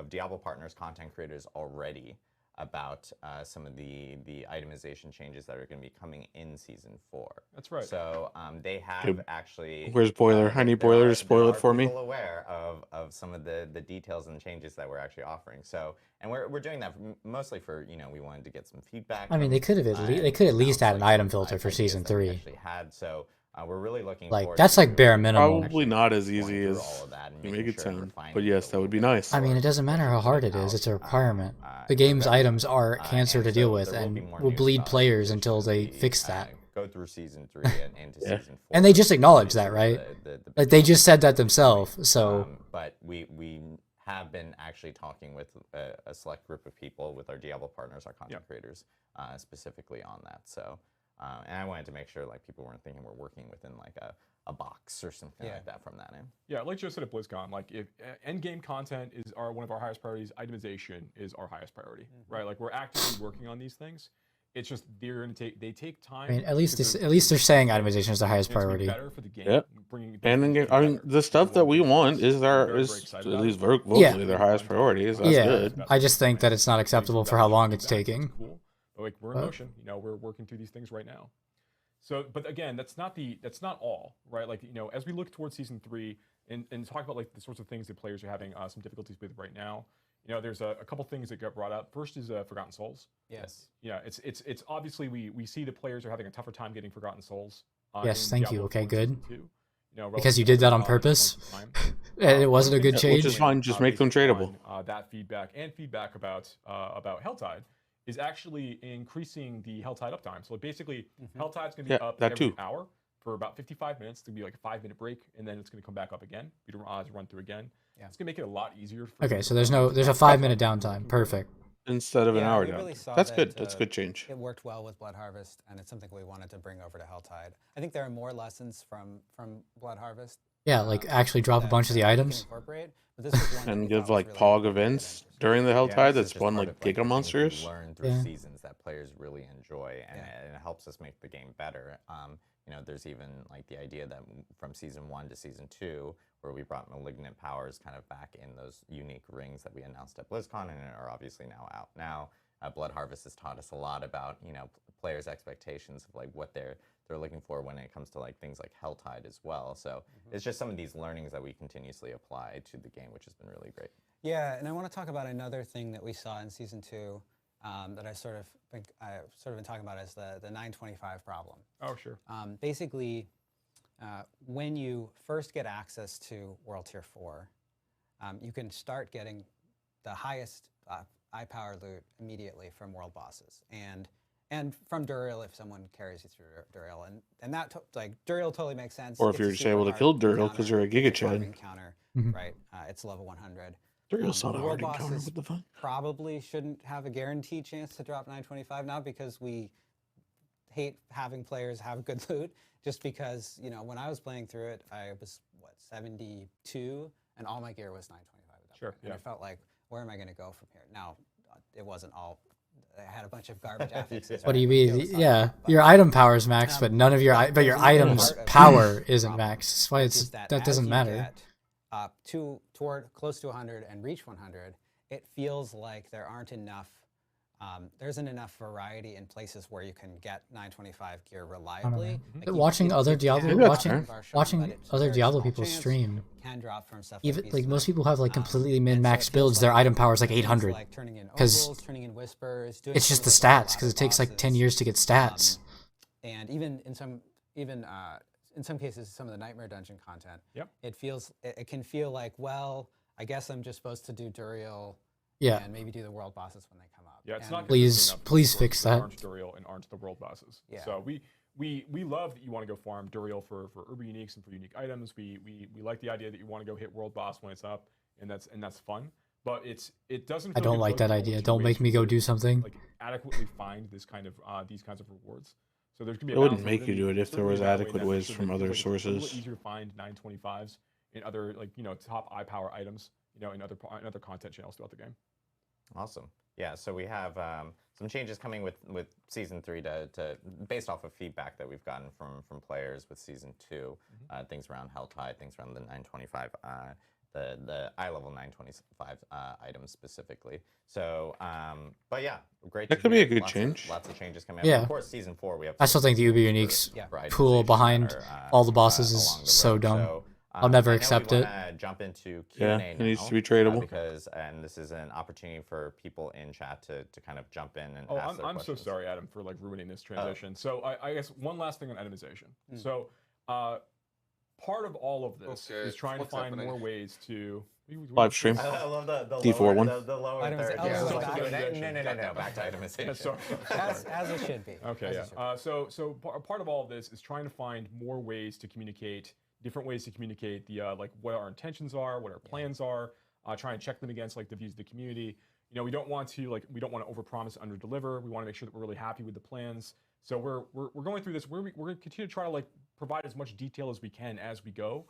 Diablo partners, content creators already about some of the itemization changes that are going to be coming in season 4. That's right. So they have actually. Where's Boiler? I need Boiler to spoil it for me. People aware of some of the details and changes that we're actually offering. So, and we're doing that mostly for we wanted to get some feedback. I mean, they could at least add an item filter for season 3. Actually had so. We're really looking like that's like bare minimum. Probably not as easy as you make it sound, but yes, that would be nice. I mean, it doesn't matter how hard it is; it's a requirement. The game's items are cancer to deal with, and will bleed players until they fix that. Go through season 3 and into season 4, and they just acknowledge that, right? Like they just said that themselves. So, but we have been actually talking with a select group of people, with our Diablo partners, our content creators, specifically on that. So. And I wanted to make sure like people weren't thinking we're working within like a box or something like that from that end. Yeah, like Joe said at BlizzCon, like if end game content is one of our highest priorities, itemization is our highest priority, right? Like we're actively working on these things. It's just they take time. I mean, at least they're saying itemization is the highest priority. Better for the game. Yep. And in game, I mean, the stuff that we want is at least vocally their highest priority. So that's good. I just think that it's not acceptable for how long it's taking. Like we're in motion, we're working through these things right now. So, but again, that's not all, right? Like, as we look towards season 3 and talk about like the sorts of things that players are having some difficulties with right now, there's a couple things that got brought up. First is Forgotten Souls. Yes. Yeah, it's obviously we see the players are having a tougher time getting Forgotten Souls. Yes, thank you. Okay, good. 2, because you did that on purpose, and it wasn't a good change. Which is fine. Just make them tradable. That feedback about Helltide is actually increasing the Helltide uptime. So basically, Helltide's going to be up every hour for about 55 minutes. It's going to be like a 5-minute break, and then it's going to come back up again. You don't run through again. Yeah. It's going to make it a lot easier. Okay, so there's a 5-minute downtime. Perfect. Instead of an hour down. Really that's good. That's a good change. It worked well with Blood Harvest, and it's something we wanted to bring over to Helltide. I think there are more lessons from Blood Harvest. Yeah, like actually drop a bunch of the items. And give like POG events during the Helltide that spawn like Giga Monsters. Learn through seasons that players really enjoy, and it helps us make the game better. There's even like the idea that from season 1 to season 2, where we brought Malignant Powers kind of back in those unique rings that we announced at BlizzCon and are obviously now out now. Blood Harvest has taught us a lot about players' expectations of like what they're looking for when it comes to like things like Helltide as well. So it's just some of these learnings that we continuously apply to the game, which has been really great. Yeah, and I want to talk about another thing that we saw in season 2 that I've sort of been talking about as the 925 problem. Oh, sure. Basically, when you first get access to World Tier 4, you can start getting the highest eye power loot immediately from world bosses and from Duriel if someone carries you through Duriel, and that like Duriel totally makes sense. Or if you're just able to kill Duriel because you're a Giga Chad. Encounter, right? It's level 100. Duriel's not a hard world encounter. bosses What the fuck? probably shouldn't have a guaranteed chance to drop 925, not because we hate having players have good loot, just because, you know, when I was playing through it, I was, what, 72, and all my gear was 925 at that Sure, point. And I felt like, where am I going to go from here? Now, it wasn't all, I had a bunch of garbage affixes. What do you mean? Yeah, your item power is max, but none of your items power isn't max. That's why that doesn't matter. Up toward close to 100 and reach 100, it feels like there aren't enough. There isn't enough variety in places where you can get 925 gear reliably. Like watching other Diablo, watching other Diablo people stream, can drop from stuff even like most people have like completely min-max builds. Their item power is like 800 because it's just the stats. Because it takes like 10 years to get stats. And even in some cases, some of the Nightmare Dungeon content, it can feel like, well, I guess I'm just supposed to do Duriel. Yeah. And maybe do the world bosses when they come up. Yeah, it's not please fix that. Aren't Duriel and aren't the world bosses. Yeah. So we love that you want to go farm Duriel for Urban Uniques and for unique items. We like the idea that you want to go hit world boss when it's up, and that's fun. But it doesn't. I don't like that idea. Don't make me go do something. Like adequately find this kind of these kinds of rewards. So there's gonna be. It wouldn't make you do it if there was adequate ways from other sources. It's a little easier to find 925s in other top eye power items. In other content channels throughout the game. Awesome. Yeah, so we have some changes coming with Season 3 to based off of feedback that we've gotten from players with Season 2, things around Hell Tide, things around the 925, the eye level 925 items specifically. So, but yeah, great. That could be a good change. Lots of changes coming. Yeah. Of course, Season 4 we have. I still think the Uber Uniques pool behind all the bosses is so dumb. So, I'll never accept it. Jump into Q&A now, it needs to be tradable. And this is an opportunity for people in chat to kind of jump in and ask their questions. I'm so sorry, Adam, for like ruining this transition. So I guess one last thing on itemization. So part of all of this is trying to find more ways to live stream. I love the D4 one. The lower third. No, back to itemization. Sorry. As it should be. Okay, yeah. So part of all of this is trying to find more ways to communicate. Different ways to communicate the like what our intentions are, what our plans are. Try and check them against like the views of the community. We don't want to overpromise, underdeliver. We want to make sure that we're really happy with the plans. So we're going through this. We're going to continue to try to like provide as much detail as we can as we go.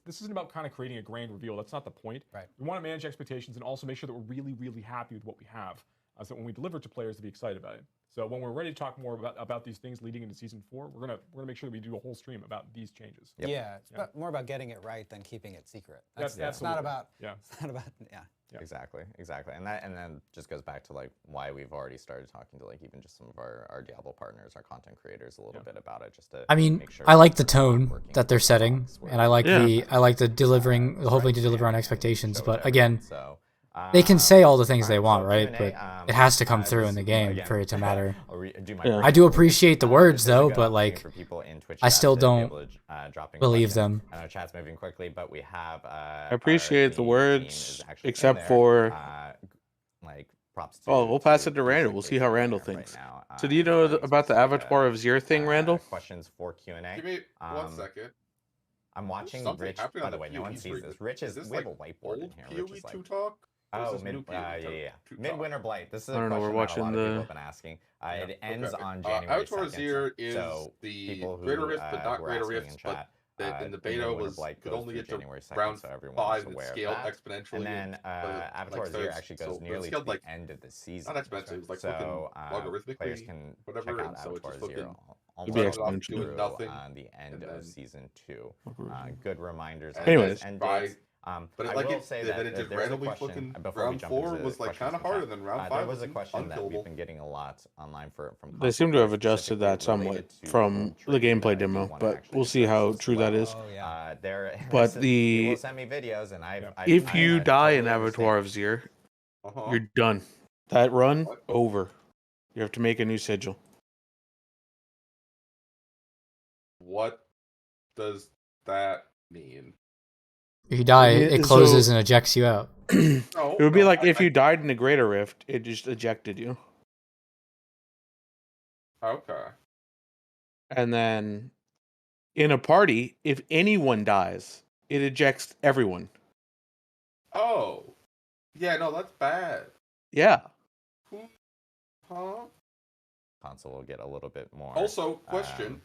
This isn't about kind of creating a grand reveal. That's not the point. Right. We want to manage expectations and also make sure that we're really, really happy with what we have, so that when we deliver to players, to be excited about it. So when we're ready to talk more about these things leading into Season 4, we're gonna make sure that we do a whole stream about these changes. Yep. Yeah, it's more about getting it right than keeping it secret. It's not about. It's not about. Yeah. Exactly. And then just goes back to like why we've already started talking to like even just some of our Diablo partners, our content creators, a little bit about it, just to. I mean, make sure I like the tone that they're setting, and I like the hoping to deliver on expectations. But again. They can say all the things they want, right? But it has to come through in the game for it to matter. I do appreciate the words, though, but like, I still don't believe them. I know chat's moving quickly, but we have. I appreciate the words, except for like props. We'll pass it to Randall. We'll see how Randall thinks. So, do you know about the Abattoir of Zir thing, Randall? Questions for Q&A. Give me 1 second. I'm watching Rich. By the way, no one sees this. Rich is. We have a whiteboard in here. Rich is like. Talk? Oh, Midwinter Blight. This is a I don't know. We're watching a lot of people have been asking. It ends on January 2nd. Zir is so the people who greater rift, but not were greater asking rifts, in chat, in the beta was could only get to January 2nd, round so everyone 5 is and aware scaled of that. exponentially. And then Abattoir Zir actually goes nearly to the end of the season. Not exponentially, it was like so logarithmically, players can whatever, check out so it's Abattoir just Zir It'd be almost exponential. through the end of season 2. Good reminders. Anyways. But I like will say that it just there's a randomly question, fucking before we round jump 4 into was like kind of harder than round 5. There was a question that we've been getting a lot online from. They seem to have adjusted that somewhat from the gameplay demo, but we'll see how true that is. But people send me videos, and if you die in Abattoir of Zir, you're done. That run over. You have to make a new sigil. What does that mean? If you die, it closes and ejects you out. It would be like if you died in a Greater Rift, it just ejected you. Okay. And then in a party, if anyone dies, it ejects everyone. Oh. Yeah, no, that's bad. Yeah. Huh? Console will get a little bit more. Also, question.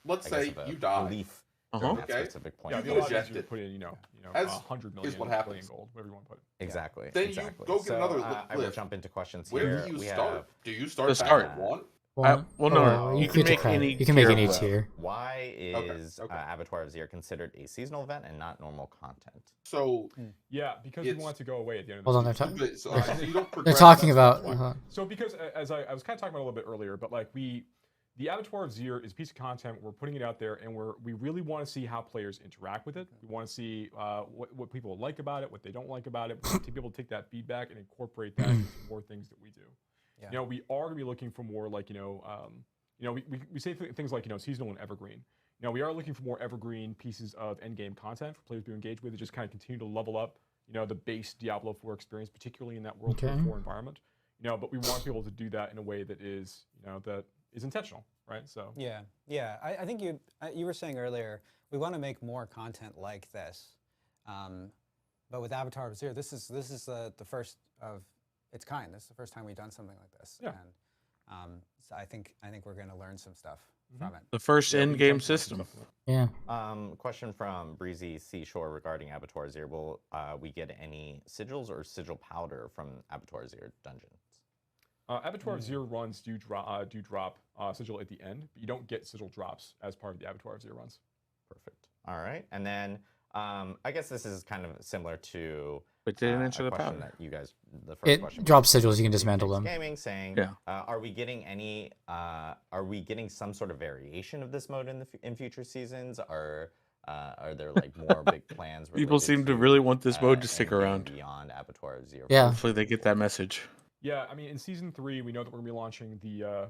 Let's say you die. Relief. Okay. Specific point. Yeah, You get ejected. Put in, you know, As 100 million, here's what billion happens. gold, whatever you want to put. Exactly. Then exactly. you go get another I will lift. jump into questions Where here. do you We start? have- Do you start back start. at 1? No. You can make any. You can make any tier. Why is Okay. Abattoir of Zir considered a seasonal event and not normal content? So Yeah, because we want it to go away at the end of the Hold on, season. they're you don't They're progress. talking That's- about. So because as I was kind of talking about a little bit earlier, but like the Abattoir of Zir is a piece of content. We're putting it out there, and we really want to see how players interact with it. We want to see what people like about it, what they don't like about it. We want to be able to take that feedback and incorporate that into more things that we do. Yeah. You know, we are going to be looking for more like we say things like seasonal and evergreen. You know, we are looking for more evergreen pieces of endgame content for players to engage with, to just kind of continue to level up the base Diablo 4 experience, particularly in that World War 4 environment. But we want to be able to do that in a way that is that is intentional, right? So yeah. I think you were saying earlier we want to make more content like this, but with Abattoir of Zir, this is the first of its kind. This is the first time we've done something like this, and so I think we're going to learn some stuff from it. The first in-game system. Yeah. Question from Breezy Seashore regarding Abattoir Zir. Will we get any sigils or sigil powder from Abattoir Zir dungeons? Abattoir of Zir runs do drop sigil at the end, but you don't get sigil drops as part of the Abattoir of Zir runs. Perfect. All right, and then I guess this is kind of similar to. But didn't answer the question powder. that you guys. The first question. It drops sigils. You can dismantle them. Gaming saying, are we getting any? Are we getting some sort of variation of this mode in future seasons? Are there like more big plans? People seem to really want this mode to stick around beyond Abattoir of Zir. Yeah. Hopefully they get that message. Yeah, I mean, in season 3, we know that we're gonna be launching the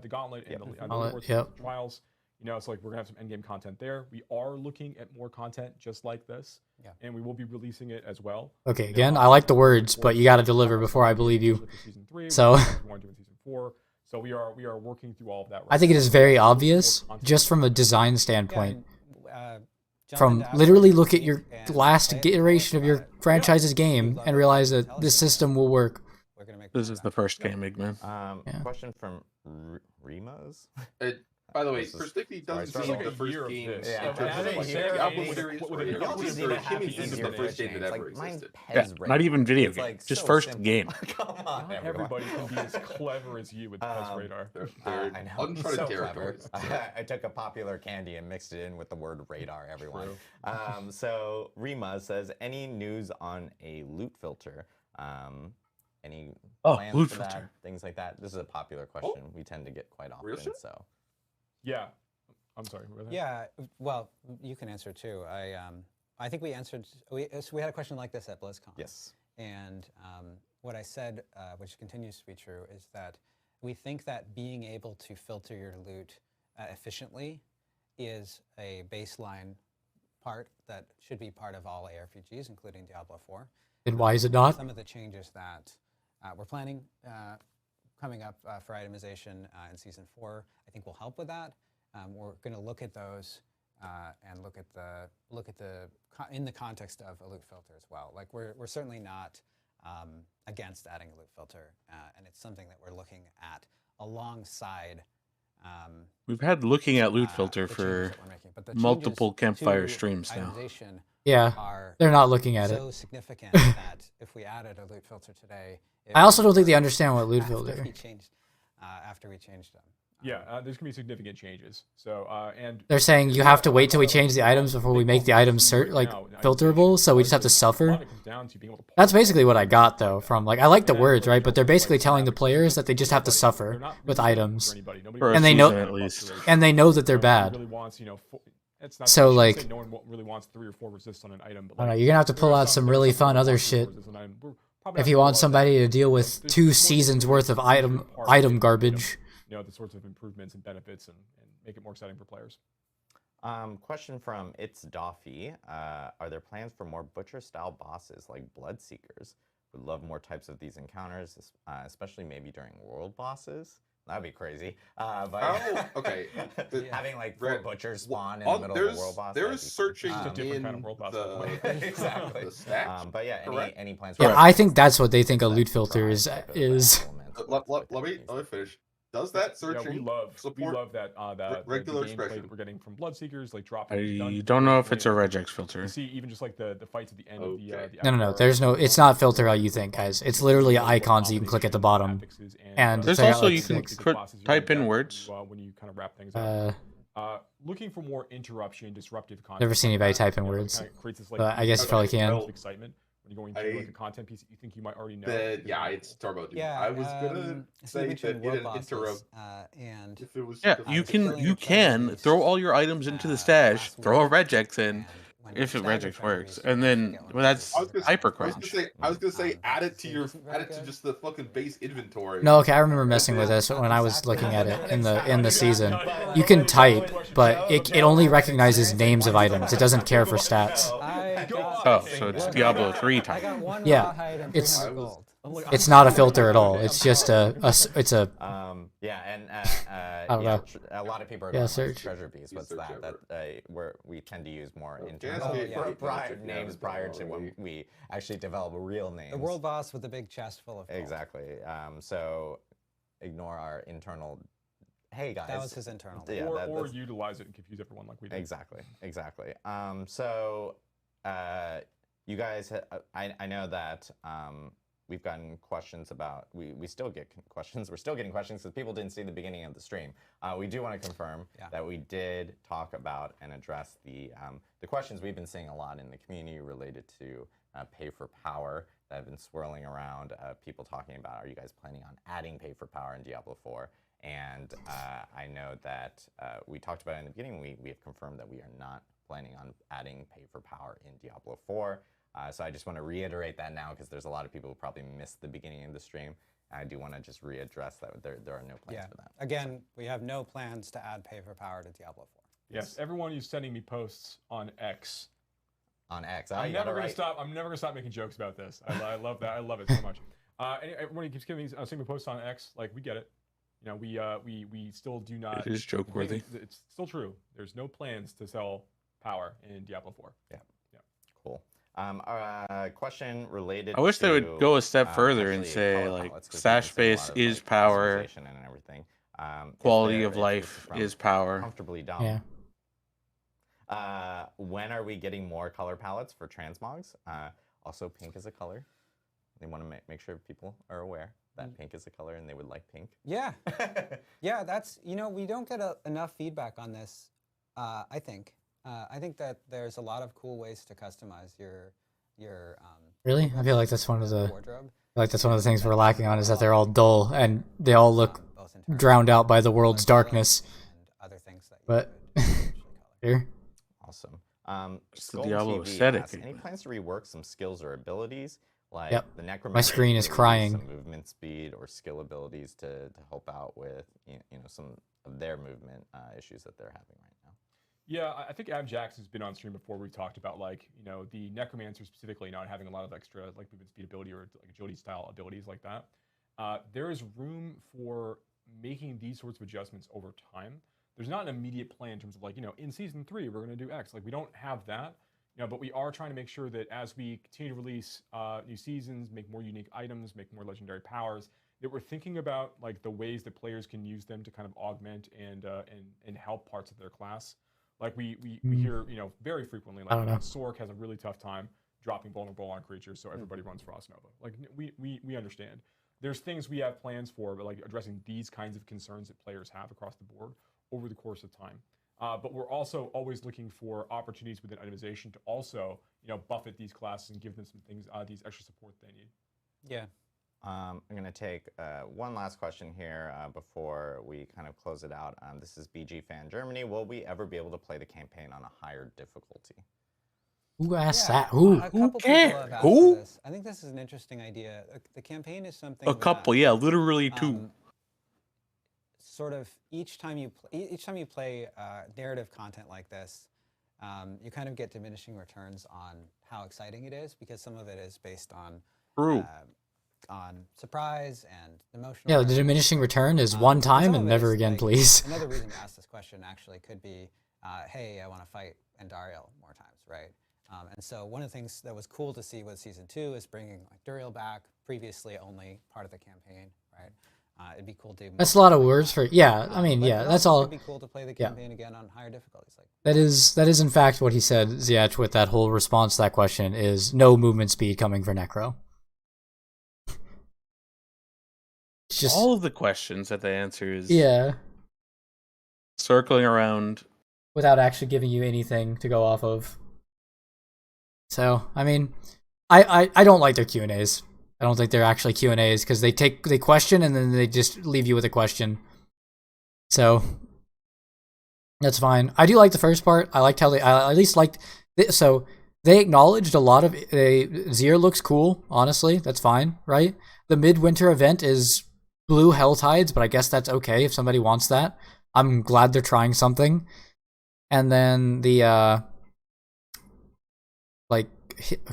gauntlet and the leaderboard trials. It's like we're gonna have some endgame content there. We are looking at more content just like this, and we will be releasing it as well. Okay, again, I like the words, but you got to deliver before I believe you. Season 3, So we want to do in season 4. So we are working through all of that. Right I think it is very obvious, just from a design standpoint. From literally look at your last iteration of your franchise's game and realize that this system will work. This is the first game, Eggman. Question from Rimas. By the way, for Sticky doesn't seem the first game. This is the first game that ever existed. Not even video game, just first game. Come on, not everybody can be as clever as you with Pez Radar. They're uncharted territories. I took a popular candy and mixed it in with the word radar, everyone. So Rima says, any news on a loot filter? Any plans loot for filter. that? Things like that. This is a popular question we tend to get quite often. Real shit? So Yeah, I'm sorry. Yeah, well, you can answer too. I think we answered. We had a question like this at BlizzCon. yes. And what I said, which continues to be true, is that we think that being able to filter your loot efficiently is a baseline part that should be part of all ARPGs, including Diablo 4. And why is it not? Some of the changes that we're planning coming up for itemization in Season 4, I think will help with that. We're going to look at those and look at the in the context of a loot filter as well. Like we're certainly not against adding a loot filter, and it's something that we're looking at alongside. We've had looking at loot filter for multiple campfire streams now. Yeah, they're not looking at it. So significant that if we added a loot filter today, I also don't think they understand what loot filter. After we changed them. Yeah, there's gonna be significant changes. So and they're saying you have to wait till we change the items before we make the items filterable, so we just have to suffer. That's basically what I got though from I like the words, right? But they're basically telling the players that they just have to suffer with items, and they know that they're bad. So no one really wants 3 or 4 resists on an item. But I don't know, you're gonna have to pull out some really fun other shit if you want somebody to deal with 2 seasons worth of item garbage. The sorts of improvements and benefits and make it more exciting for players. Question from It's Doffy. Are there plans for more butcher-style bosses like Bloodseekers? Would love more types of these encounters, especially maybe during world bosses. That'd be crazy. Okay. Having like 4 butchers spawn in the middle of the world boss. There's searching a different kind of world boss. Exactly. The stats. But yeah, any plans? Yeah, I think that's what they think a loot filter is. Let me finish. Does that searching we love that regular the gameplay expression that we're getting from Bloodseekers, like dropping. I don't know if it's a regex filter. You see, even just like the fights at the end of the No. There's no. It's not filter how you think, guys. It's literally icons you can click at the bottom, and there's also you can type in words when you kind of wrap things up. Looking for more interruption, disruptive content. Never seen anybody type in words, but I guess you probably can. Excitement when you're going through like a content piece that you think you might already know. Yeah, it's Turbo Dude. Yeah, I was gonna say that it didn't interrupt. And If it was, you can throw all your items into the stash, throw a regex in, if a regex works, and then that's hyper crunch. I was gonna say add it to just the fucking base inventory. No, okay, I remember messing with this when I was looking at it in the season. You can type, but it only recognizes names of items. It doesn't care for stats. Oh, so it's Diablo 3 type. Yeah, it's not a filter at all. It's just yeah, and I don't know. a lot of people are Yeah, going search. treasure bees. What's that? Where we tend to use more Oh, internal yeah. names prior to when we actually develop real names. the world boss with the big chest full of gold. Exactly. So ignore our internal. Hey guys. That was his internal. Yeah, or utilize it and confuse everyone like we did. Exactly. So you guys, I know that we've gotten questions about, we still get questions. We're still getting questions because people didn't see the beginning of the stream. We do want to confirm that we did talk about and address the questions we've been seeing a lot in the community related to pay for power that have been swirling around. People talking about, are you guys planning on adding pay for power in Diablo 4? And I know that we talked about it in the beginning. We have confirmed that we are not planning on adding pay for power in Diablo 4. So I just want to reiterate that now because there's a lot of people who probably missed the beginning of the stream. I do want to just readdress that there are no plans for that. Again, we have no plans to add pay for power to Diablo 4. Yes, everyone who's sending me posts on X. On X, I'm never gonna stop. I'm never gonna stop making jokes about this. I love that. I love it so much. Everyone who keeps sending me posts on X, like we get it. You know, we still do not. It is joke worthy. It's still true. There's no plans to sell power in Diablo 4. Yeah. Cool. Question related. I wish they would go a step further and actually say color like palettes, 'cause stash we've been seeing a space lot of, is like, power, customization and everything. quality If of this life from is power. Comfortably dumb. Yeah. When are we getting more color palettes for transmogs? Also, pink is a color. They want to make sure people are aware that pink is a color and they would like pink. Yeah. Yeah, that's, we don't get enough feedback on this, I think. I think that there's a lot of cool ways to customize your Really? I feel like that's one of the wardrobe. things we're lacking on is that they're all dull and they all look drowned out by the world's darkness. And other things that But here. Awesome. It's the Skull Diablo TV aesthetic. asks, any plans to rework some skills or abilities? Like the necromancer My screen is abilities, crying. Some movement speed or skill abilities to help out with some of their movement issues that they're having right now. Yeah, I think Abjax has been on stream before. We've talked about the necromancer specifically not having a lot of extra like movement speed ability or like agility style abilities like that. There is room for making these sorts of adjustments over time. There's not an immediate plan in terms of in season 3 we're going to do X. Like we don't have that. But we are trying to make sure that as we continue to release new seasons, make more unique items, make more legendary powers, that we're thinking about like the ways that players can use them to kind of augment and help parts of their class. Like we hear very frequently like Sork has a really tough time dropping vulnerable on creatures, so everybody runs Frost Nova. Like we understand. There's things we have plans for, but like addressing these kinds of concerns that players have across the board over the course of time. But we're also always looking for opportunities within itemization to also, buffet these classes and give them some things, these extra support they need. Yeah. I'm going to take one last question here before we kind of close it out. This is BG Fan Germany. Will we ever be able to play the campaign on a higher difficulty? Who asked that? Who cares? Who? I think this is an interesting idea. The campaign is something. A couple, yeah, literally 2. sort of each time you play narrative content like this, you kind of get diminishing returns on how exciting it is, because some of it is based on surprise and emotional. Yeah, the diminishing return is one time and never again, please. Another reason to ask this question actually could be, hey, I want to fight Andariel more times, right? And so one of the things that was cool to see with Season 2 is bringing like Duriel back, previously only part of the campaign, right? It'd be cool to. That's a lot of words for, yeah, I mean, yeah, that's all. It'd be cool to play the campaign again on higher difficulties. Like that is in fact what he said, Ziach, with that whole response to that question, is no movement speed coming for Necro. It's just all of the questions that they answer is circling around without actually giving you anything to go off of. So, I mean, I don't like their Q&As. I don't think they're actually Q&As, because they question and then they just leave you with a question. So, that's fine. I do like the first part. I liked how I at least liked, so they acknowledged a lot of, Zier looks cool, honestly. That's fine, right? The midwinter event is blue hell tides, but I guess that's okay if somebody wants that. I'm glad they're trying something. And then the,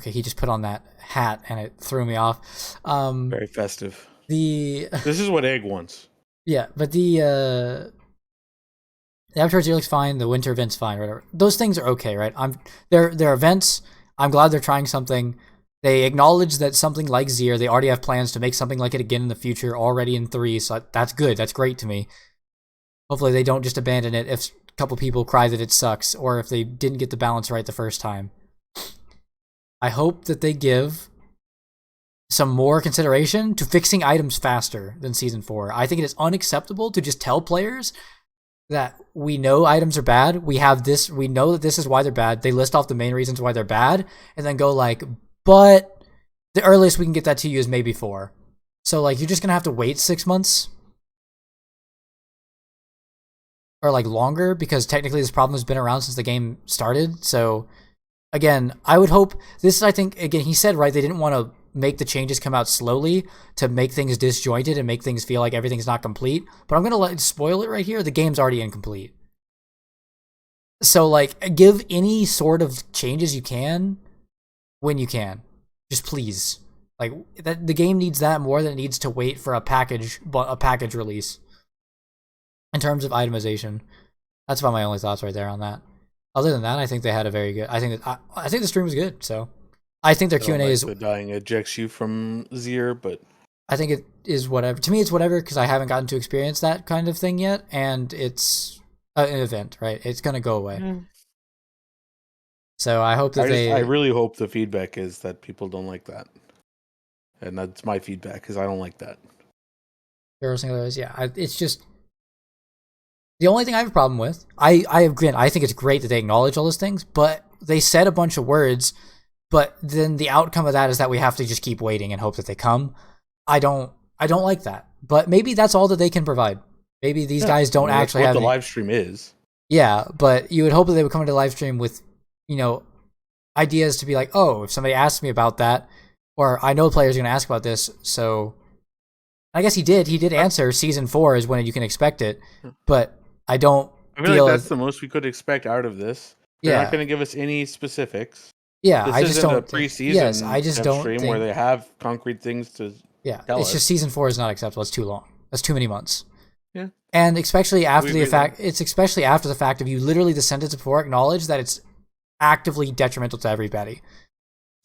he just put on that hat and it threw me off. Very festive. This is what Egg wants. Yeah, but the Abattoir Zier looks fine. The winter event's fine. Whatever. Those things are okay, right? They're events. I'm glad they're trying something. They acknowledge that something like Zier, they already have plans to make something like it again in the future, already in 3. So that's good. That's great to me. Hopefully they don't just abandon it if a couple people cry that it sucks, or if they didn't get the balance right the first time. I hope that they give some more consideration to fixing items faster than Season 4. I think it is unacceptable to just tell players that we know items are bad, we know that this is why they're bad, they list off the main reasons why they're bad, and then go like, but the earliest we can get that to you is maybe 4. So like, you're just gonna have to wait 6 months? Or like longer, because technically this problem has been around since the game started, so again, I would hope this. I think again, he said right. They didn't want to make the changes come out slowly to make things disjointed and make things feel like everything's not complete. But I'm gonna spoil it right here. The game's already incomplete. So like, give any sort of changes you can when you can. Just please, like that. The game needs that more than it needs to wait for a package release. In terms of itemization, that's about my only thoughts right there on that. Other than that, I think they had a very good. I think the stream was good. So, I think their Q&A is. The dying ejects you from Zier, but I think it is whatever. To me, it's whatever, because I haven't gotten to experience that kind of thing yet, and it's an event, right? It's gonna go away. Mm. So I hope that I really hope the feedback is that people don't like that, and that's my feedback, because I don't like that. It's just. The only thing I have a problem with, I agree, I think it's great that they acknowledge all those things, but they said a bunch of words, but then the outcome of that is that we have to just keep waiting and hope that they come. I don't like that, but maybe that's all that they can provide. Maybe these guys don't actually have what the live stream is. Yeah, but you would hope that they would come into the live stream with, ideas to be like, oh, if somebody asks me about that, or I know players are going to ask about this, so I guess he did answer Season 4 is when you can expect it, but I feel like that's the most we could expect out of this. They're not going to give us any specifics. Yeah, this I just don't. A preseason yes, I just don't stream think, where they have concrete things to. Yeah, tell it's us. Just Season 4 is not acceptable. It's too long. That's too many months. Yeah, and especially after the fact. It's especially after the fact of you literally the sentence before acknowledge that it's actively detrimental to everybody.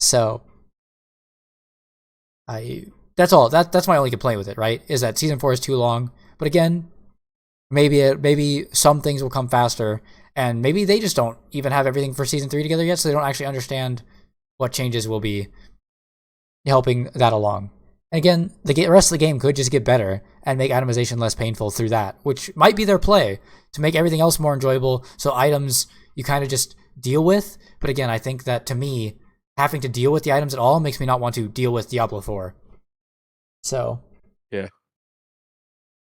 So, that's all. That's my only complaint with it. Right? Is that Season 4 is too long. But again. Maybe some things will come faster, and maybe they just don't even have everything for Season 3 together yet, so they don't actually understand what changes will be helping that along. And again, the rest of the game could just get better and make itemization less painful through that, which might be their play, to make everything else more enjoyable, so items you kind of just deal with. But again, I think that, to me, having to deal with the items at all makes me not want to deal with Diablo 4. So... Yeah.